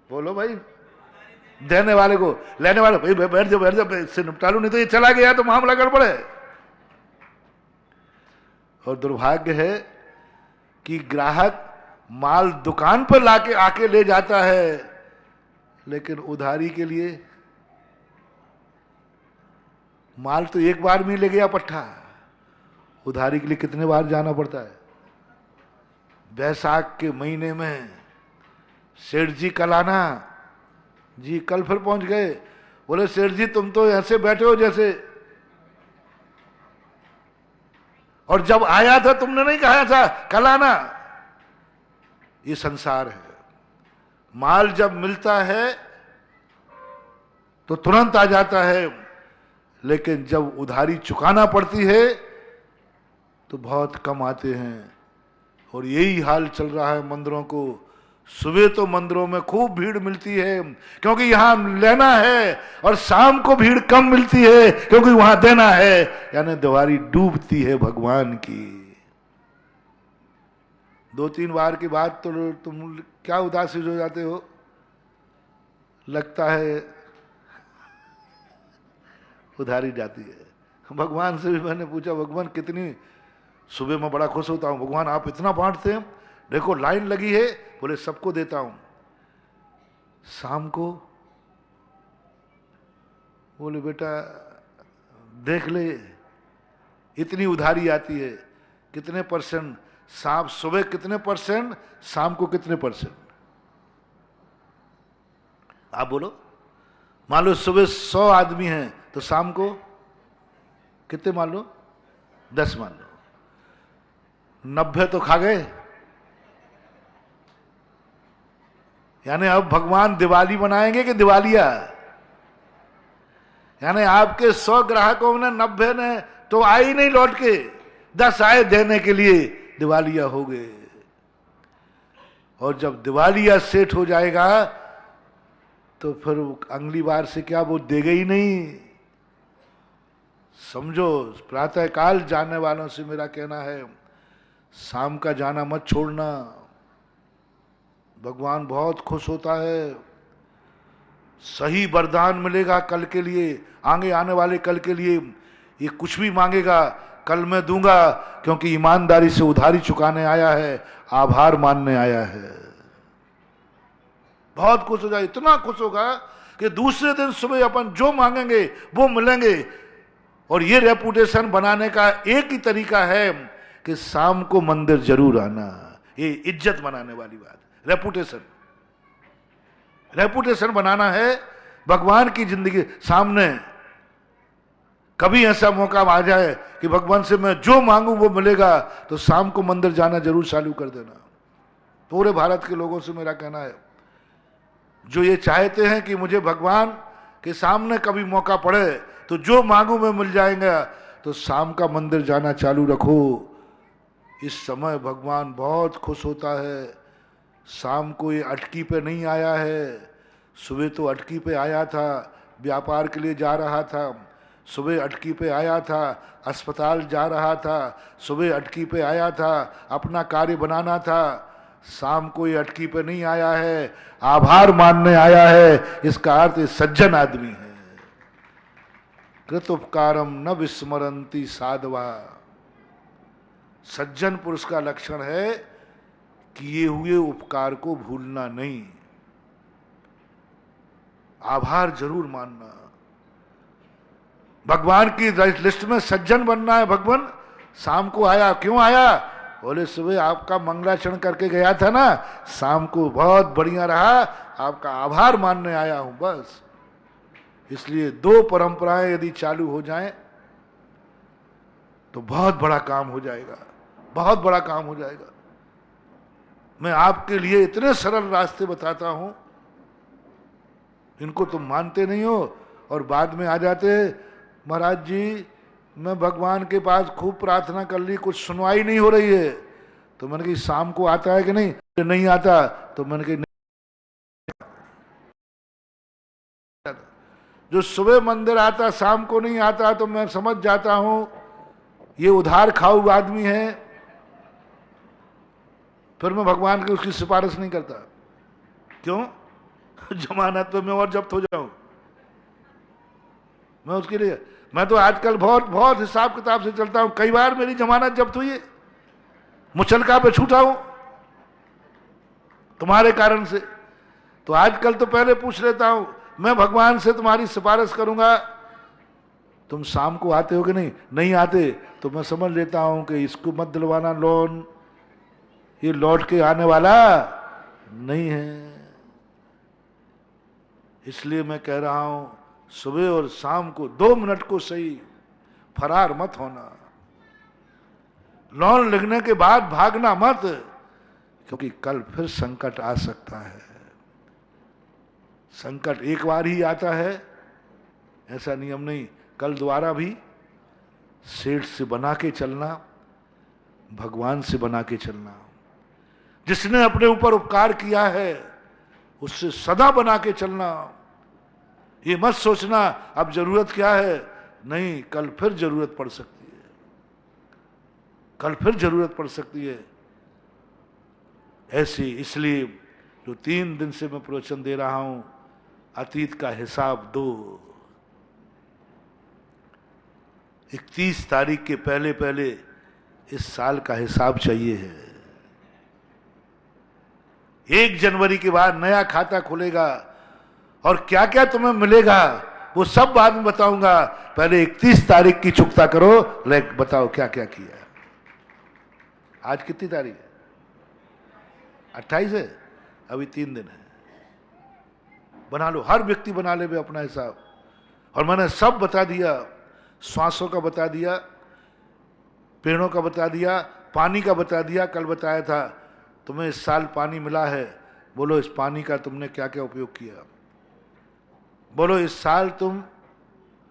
बोलो भाई। देने वाले को, लेने वाले भाई बैठ जाओ बैठ जाओ, इससे निपटा लो, नहीं तो ये चला गया तो मामला गड़बड़ है। और दुर्भाग्य है कि ग्राहक माल दुकान पर लाके आके ले जाता है, लेकिन उधारी के लिए माल तो एक बार में ले गया पट्टा, उधारी के लिए कितने बार जाना पड़ता है। बैसाख के महीने में सेठ जी कल आना, जी कल फिर पहुंच गए, बोले सेठ जी तुम तो ऐसे बैठे हो जैसे, और जब आया था तुमने नहीं कहा था कल आना। ये संसार है। माल जब मिलता है तो तुरंत आ जाता है, लेकिन जब उधारी चुकाना पड़ती है तो बहुत कम आते हैं। और यही हाल चल रहा है मंदिरों को। सुबह तो मंदिरों में खूब भीड़ मिलती है क्योंकि यहां लेना है, और शाम को भीड़ कम मिलती है क्योंकि वहां देना है, यानी दिवाली डूबती है भगवान की। 2-3 बार की बात तो तुम क्या उदासी हो जाते हो, लगता है उधारी जाती है। भगवान से भी मैंने पूछा, भगवान कितनी, सुबह में बड़ा खुश होता हूं, भगवान आप इतना बांटते हैं, देखो लाइन लगी है, बोले सबको देता हूं। शाम को बोले बेटा देख ले इतनी उधारी आती है, कितने परसेंट, शाम सुबह कितने परसेंट, शाम को कितने परसेंट, आप बोलो। मान लो सुबह 100 आदमी हैं तो शाम को कितने मान लो, 10 मान लो, 90 तो खा गए। यानी अब भगवान दिवाली बनाएंगे कि दिवालिया? यानी आपके 100 ग्राहकों में 90 ने तो आए ही नहीं लौट के, 10 आए देने के लिए, दिवालिया हो गए। और जब दिवालिया सेट हो जाएगा तो फिर अगली बार से क्या वो देगा ही नहीं। समझो, प्रातः काल जाने वालों से मेरा कहना है, शाम का जाना मत छोड़ना। भगवान बहुत खुश होता है, सही वरदान मिलेगा कल के लिए, आगे आने वाले कल के लिए। ये कुछ भी मांगेगा कल मैं दूंगा, क्योंकि ईमानदारी से उधारी चुकाने आया है, आभार मानने आया है। बहुत खुश हो जाए, इतना खुश होगा कि दूसरे दिन सुबह अपन जो मांगेंगे वो मिलेंगे। और ये रेपुटेशन बनाने का एक ही तरीका है कि शाम को मंदिर जरूर आना। ये इज्जत बनाने वाली बात, रेपुटेशन, रेपुटेशन बनाना है भगवान की जिंदगी सामने। कभी ऐसा मौका आ जाए कि भगवान से मैं जो मांगू वो मिलेगा, तो शाम को मंदिर जाना जरूर चालू कर देना। पूरे भारत के लोगों से मेरा कहना है, जो ये चाहते हैं कि मुझे भगवान के सामने कभी मौका पड़े तो जो मांगू मैं मिल जाएगा, तो शाम का मंदिर जाना चालू रखो। इस समय भगवान बहुत खुश होता है। शाम को ये अटकी पे नहीं आया है, सुबह तो अटकी पे आया था, व्यापार के लिए जा रहा था, सुबह अटकी पे आया था, अस्पताल जा रहा था, सुबह अटकी पे आया था, अपना कार्य बनाना था। शाम को ये अटकी पे नहीं आया है, आभार मानने आया है। इसका अर्थ सज्जन आदमी है। कृतोपकारम न विस्मरंती साधवा। सज्जन पुरुष का लक्षण है किए हुए उपकार को भूलना नहीं, आभार जरूर मानना। भगवान की लिस्ट में सज्जन बनना है। भगवान शाम को आया, क्यों आया? बोले सुबह आपका मंगलाचरण करके गया था ना, शाम को बहुत बढ़िया रहा, आपका आभार मानने आया हूं बस। इसलिए दो परंपराएं यदि चालू हो जाएं तो बहुत बड़ा काम हो जाएगा, बहुत बड़ा काम हो जाएगा। मैं आपके लिए इतने सरल रास्ते बताता हूं, इनको तुम मानते नहीं हो और बाद में आ जाते, महाराज जी मैं भगवान के पास खूब प्रार्थना कर ली, कुछ सुनवाई नहीं हो रही है। तो मैंने कही शाम को आता है कि नहीं? नहीं आता। तो मैंने कही जो सुबह मंदिर आता शाम को नहीं आता, तो मैं समझ जाता हूं ये उधार खाऊ आदमी है, फिर मैं भगवान की उसकी सिफारिश नहीं करता। क्यों? जमानत पे मैं और जब्त हो जाऊं, मैं उसके लिए, मैं तो आजकल बहुत बहुत हिसाब किताब से चलता हूं। कई बार मेरी जमानत जब्त हुई है, मुचलका पे छूटा हूं तुम्हारे कारण से। तो आजकल तो पहले पूछ लेता हूं, मैं भगवान से तुम्हारी सिफारिश करूंगा, तुम शाम को आते हो कि नहीं? नहीं आते तो मैं समझ लेता हूं कि इसको मत दिलवाना लोन, ये लौट के आने वाला नहीं है। इसलिए मैं कह रहा हूं सुबह और शाम को 2 मिनट को सही फरार मत होना। लोन लिखने के बाद भागना मत, क्योंकि कल फिर संकट आ सकता है। संकट एक बार ही आता है ऐसा नियम नहीं, कल दोबारा भी सेठ से बना के चलना, भगवान से बना के चलना। जिसने अपने ऊपर उपकार किया है उससे सदा बना के चलना। ये मत सोचना अब जरूरत क्या है, नहीं, कल फिर जरूरत पड़ सकती है, कल फिर जरूरत पड़ सकती है। ऐसी इसलिए जो 3 दिन से मैं प्रवचन दे रहा हूं, अतीत का हिसाब दो। 31 तारीख के पहले पहले इस साल का हिसाब चाहिए है। 1 जनवरी के बाद नया खाता खुलेगा और क्या क्या तुम्हें मिलेगा वो सब बाद में बताऊंगा। पहले 31 तारीख की चुकता करो, लेकिन बताओ क्या क्या किया। आज कितनी तारीख है? 28 है, अभी 3 दिन है। बना लो, हर व्यक्ति बना ले भी अपना हिसाब। और मैंने सब बता दिया, श्वासों का बता दिया, पेड़ों का बता दिया, पानी का बता दिया। कल बताया था तुम्हें इस साल पानी मिला है, बोलो इस पानी का तुमने क्या क्या उपयोग किया। बोलो इस साल तुम,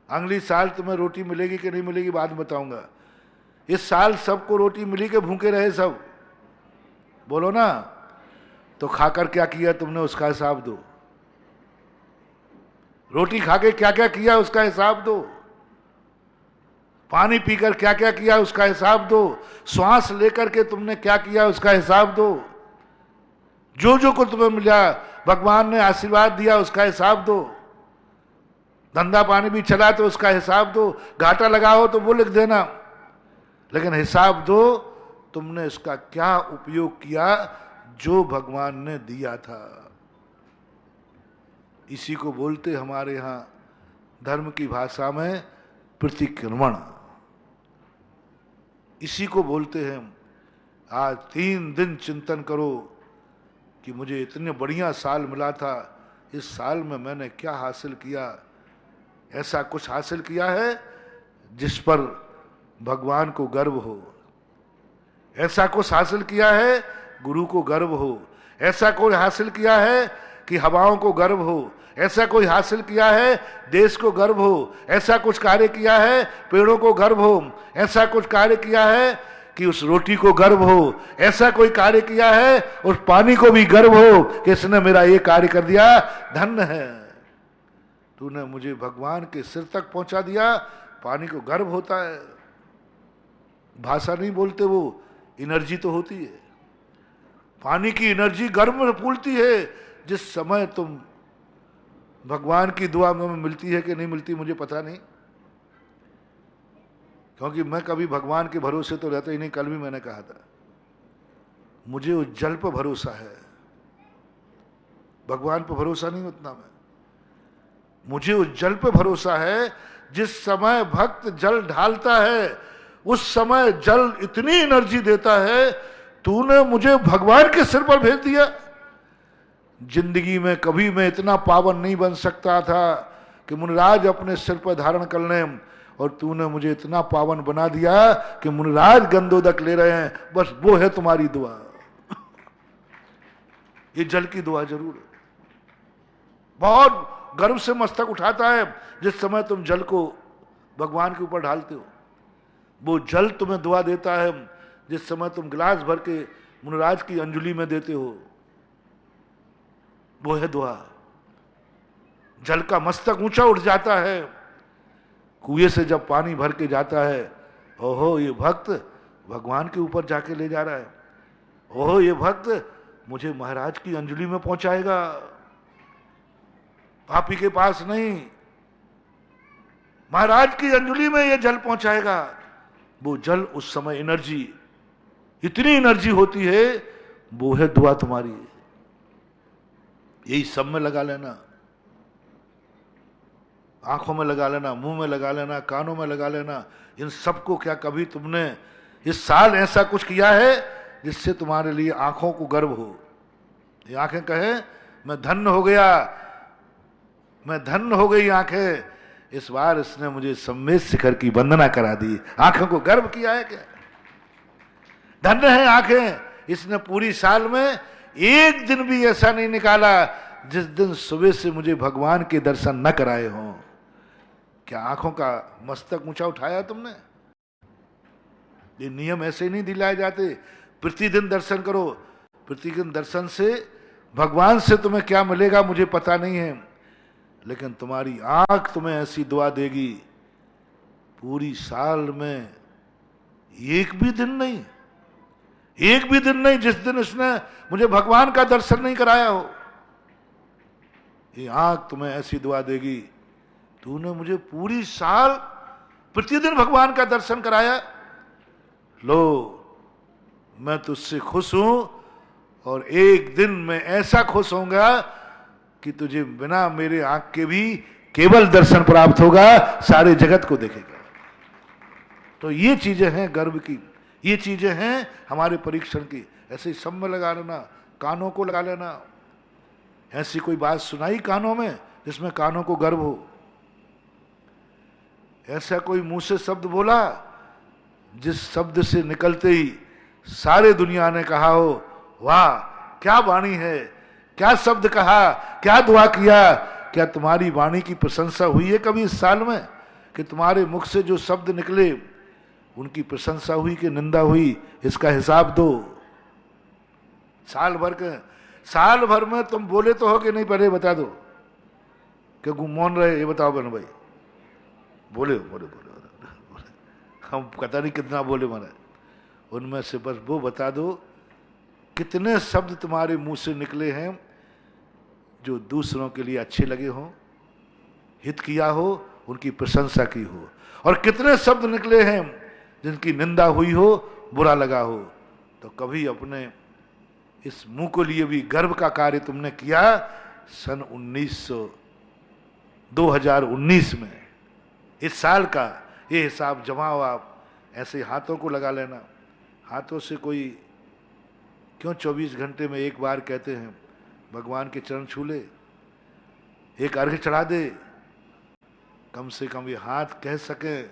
अगली साल तुम्हें रोटी मिलेगी कि नहीं मिलेगी बाद में बताऊंगा। इस साल सबको रोटी मिली के भूखे रहे सब, बोलो ना। तो खाकर क्या किया तुमने उसका हिसाब दो। रोटी खाके क्या क्या किया उसका हिसाब दो। पानी पीकर क्या क्या किया उसका हिसाब दो। श्वास लेकर के तुमने क्या किया उसका हिसाब दो। जो जो को तुम्हें मिला, भगवान ने आशीर्वाद दिया, उसका हिसाब दो। धंधा पानी भी चला तो उसका हिसाब दो। घाटा लगा हो तो वो लिख देना, लेकिन हिसाब दो तुमने इसका क्या उपयोग किया जो भगवान ने दिया था। इसी को बोलते हमारे यहां धर्म की भाषा में प्रतिक्रमण, इसी को बोलते हैं। आज 3 दिन चिंतन करो कि मुझे इतने बढ़िया साल मिला था, इस साल में मैंने क्या हासिल किया। ऐसा कुछ हासिल किया है जिस पर भगवान को गर्व हो। ऐसा कुछ हासिल किया है गुरु को गर्व हो। ऐसा कोई हासिल किया है कि हवाओं को गर्व हो। ऐसा कोई हासिल किया है देश को गर्व हो। ऐसा कुछ कार्य किया है पेड़ों को गर्व हो। ऐसा कुछ कार्य किया है कि उस रोटी को गर्व हो। ऐसा कोई कार्य किया है उस पानी को भी गर्व हो कि इसने मेरा ये कार्य कर दिया, धन्य है, तूने मुझे भगवान के सिर तक पहुंचा दिया। पानी को गर्व होता है, भाषा नहीं बोलते, वो एनर्जी तो होती है। पानी की एनर्जी गर्व में फूलती है। जिस समय तुम भगवान की दुआ में मिलती है कि नहीं मिलती मुझे पता नहीं, क्योंकि मैं कभी भगवान के भरोसे तो रहता ही नहीं। कल भी मैंने कहा था मुझे उस जल पर भरोसा है, भगवान पर भरोसा नहीं उतना। मुझे उस जल पर भरोसा है। जिस समय भक्त जल ढालता है उस समय जल इतनी एनर्जी देता है, तूने मुझे भगवान के सिर पर भेज दिया। जिंदगी में कभी मैं इतना पावन नहीं बन सकता था कि मुनिराज अपने सिर पर धारण कर लें, और तूने मुझे इतना पावन बना दिया कि मुनिराज गंधोदक ले रहे हैं। बस वो है तुम्हारी दुआ। ये जल की दुआ जरूर है। बहुत गर्व से मस्तक उठाता है जिस समय तुम जल को भगवान के ऊपर ढालते हो। वो जल तुम्हें दुआ देता है जिस समय तुम गिलास भर के मुनिराज की अंजलि में देते हो। वो है दुआ। जल का मस्तक ऊंचा उठ जाता है। कुएं से जब पानी भर के जाता है, ओहो ये भक्त भगवान के ऊपर जाके ले जा रहा है, ओहो ये भक्त मुझे महाराज की अंजलि में पहुंचाएगा, पापी के पास नहीं, महाराज की अंजलि में ये जल पहुंचाएगा। वो जल उस समय एनर्जी, इतनी एनर्जी होती है, वो है दुआ तुम्हारी। यही सब में लगा लेना, आंखों में लगा लेना, मुंह में लगा लेना, कानों में लगा लेना। इन सबको क्या कभी तुमने इस साल ऐसा कुछ किया है जिससे तुम्हारे लिए आंखों को गर्व हो? ये आंखें कहे मैं धन्य हो गया, मैं धन्य हो गई आंखें, इस बार इसने मुझे सम्मेद शिखर की वंदना करा दी। आंखों को गर्व किया है क्या? धन्य है आंखें, इसने पूरी साल में एक दिन भी ऐसा नहीं निकाला जिस दिन सुबह से मुझे भगवान के दर्शन न कराए हों। क्या आंखों का मस्तक ऊंचा उठाया तुमने? ये नियम ऐसे ही नहीं दिलाए जाते। प्रतिदिन दर्शन करो। प्रतिदिन दर्शन से भगवान से तुम्हें क्या मिलेगा मुझे पता नहीं है, लेकिन तुम्हारी आंख तुम्हें ऐसी दुआ देगी। पूरी साल में एक भी दिन नहीं, एक भी दिन नहीं जिस दिन इसने मुझे भगवान का दर्शन नहीं कराया हो। ये आंख तुम्हें ऐसी दुआ देगी, तूने मुझे पूरी साल प्रतिदिन भगवान का दर्शन कराया, लो मैं तुझसे खुश हूं, और एक दिन मैं ऐसा खुश होऊंगा कि तुझे बिना मेरे आंख के भी केवल दर्शन प्राप्त होगा, सारे जगत को देखेगा। तो ये चीजें हैं गर्व की, ये चीजें हैं हमारे परीक्षण की। ऐसे ही सब में लगा लेना, कानों को लगा लेना। ऐसी कोई बात सुनाई कानों में जिसमें कानों को गर्व हो? ऐसा कोई मुंह से शब्द बोला जिस शब्द से निकलते ही सारे दुनिया ने कहा हो वाह क्या वाणी है, क्या शब्द कहा, क्या दुआ किया? क्या तुम्हारी वाणी की प्रशंसा हुई है कभी इस साल में कि तुम्हारे मुख से जो शब्द निकले उनकी प्रशंसा हुई कि निंदा हुई? इसका हिसाब दो। साल भर में तुम बोले तो हो कि नहीं? पहले बता दो। क्यों मौन रहे ये बताओ बहन भाई। बोले बोले बोले बोले, हम पता नहीं कितना बोले महाराज। उनमें से बस वो बता दो कितने शब्द तुम्हारे मुंह से निकले हैं जो दूसरों के लिए अच्छे लगे हों, हित किया हो, उनकी प्रशंसा की हो, और कितने शब्द निकले हैं जिनकी निंदा हुई हो, बुरा लगा हो। तो कभी अपने इस मुंह को लिए भी गर्व का कार्य तुमने किया? सन 2019 में इस साल का ये हिसाब जमाओ। आप ऐसे हाथों को लगा लेना। हाथों से कोई क्यों 24 घंटे में एक बार कहते हैं भगवान के चरण छू ले, एक अर्घ्य चढ़ा दे, कम से कम ये हाथ कह सके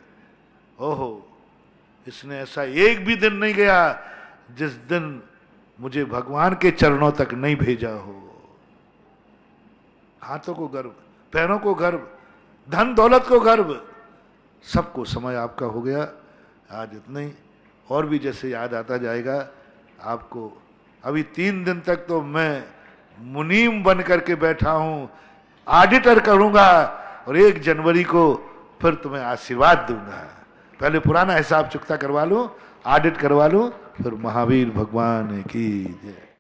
ओहो, इसने ऐसा एक भी दिन नहीं गया जिस दिन मुझे भगवान के चरणों तक नहीं भेजा हो। हाथों को गर्व, पैरों को गर्व, धन दौलत को गर्व, सबको समय आपका हो गया। आज इतना ही, और भी जैसे याद आता जाएगा आपको। अभी 3 दिन तक तो मैं मुनीम बन करके बैठा हूं, ऑडिटर करूंगा, और 1 जनवरी को फिर तुम्हें आशीर्वाद दूंगा। पहले पुराना हिसाब चुकता करवा लूं, ऑडिट करवा लूं, फिर महावीर भगवान की जय।